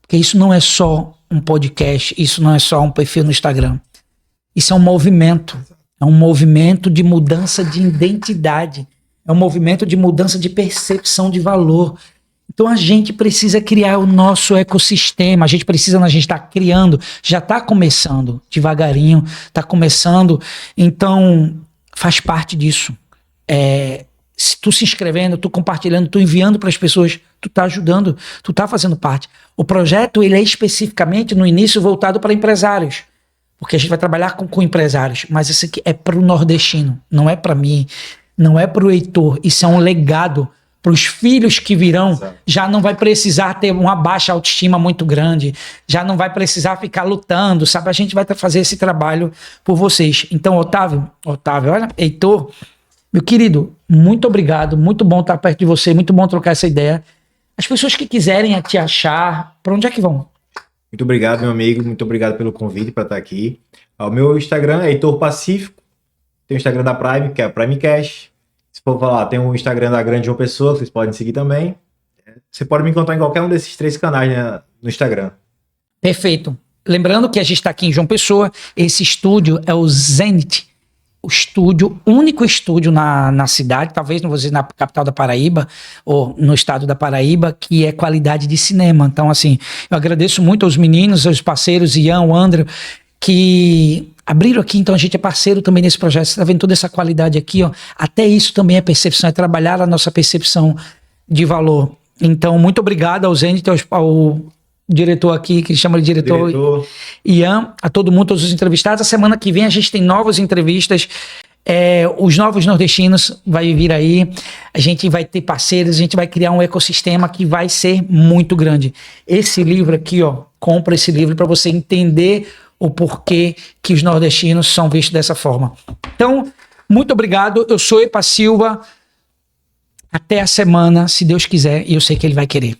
Porque isso não é só um podcast, isso não é só um perfil no Instagram. Isso é um movimento. É um movimento de mudança de identidade. É um movimento de mudança de percepção de valor. Então a gente precisa criar o nosso ecossistema. A gente está criando, já está começando devagarinho, está começando. Então faz parte disso. Se tu se inscrevendo, tu compartilhando, tu enviando para as pessoas, tu tá ajudando, tu tá fazendo parte. O projeto, ele é especificamente no início voltado para empresários, porque a gente vai trabalhar com empresários, mas isso aqui é para o nordestino, não é para mim, não é para o Heitor, isso é um legado para os filhos que virão. Exato. Já não vai precisar ter uma baixa autoestima muito grande, já não vai precisar ficar lutando, sabe? A gente vai fazer esse trabalho por vocês. Então, Otávio, olha, Heitor, meu querido, muito obrigado, muito bom estar perto de você, muito bom trocar essa ideia. As pessoas que quiserem te achar, para onde é que vão? Muito obrigado, meu amigo. Muito obrigado pelo convite para estar aqui. O meu Instagram é Heitor Pacífico. Tem o Instagram da Prime, que é a Prime Cash. Se for falar, tem o Instagram da Grande João Pessoa, que vocês podem seguir também. Você pode me encontrar em qualquer um desses 3 canais, né, no Instagram. Perfeito. Lembrando que a gente está aqui em João Pessoa. Esse estúdio é o Zenith. O único estúdio na cidade, talvez não vou dizer na capital da Paraíba, ou no estado da Paraíba, que é qualidade de cinema. Então, assim, eu agradeço muito aos meninos, aos parceiros, Ian, o André, que abriram aqui. Então, a gente é parceiro também nesse projeto. Você está vendo toda essa qualidade aqui, ó. Até isso também é percepção, é trabalhar a nossa percepção de valor. Então, muito obrigado ao Zenit, ao diretor aqui, que chama de diretor. Ian, a todo mundo, todos os entrevistados. A semana que vem a gente tem novas entrevistas. Os novos nordestinos vai vir aí. A gente vai ter parceiros, a gente vai criar um ecossistema que vai ser muito grande. Esse livro aqui, ó, compra esse livro para você entender o porquê que os nordestinos são vistos dessa forma. Então, muito obrigado. Eu sou Epa Silva. Até a semana, se Deus quiser, e eu sei que Ele vai querer.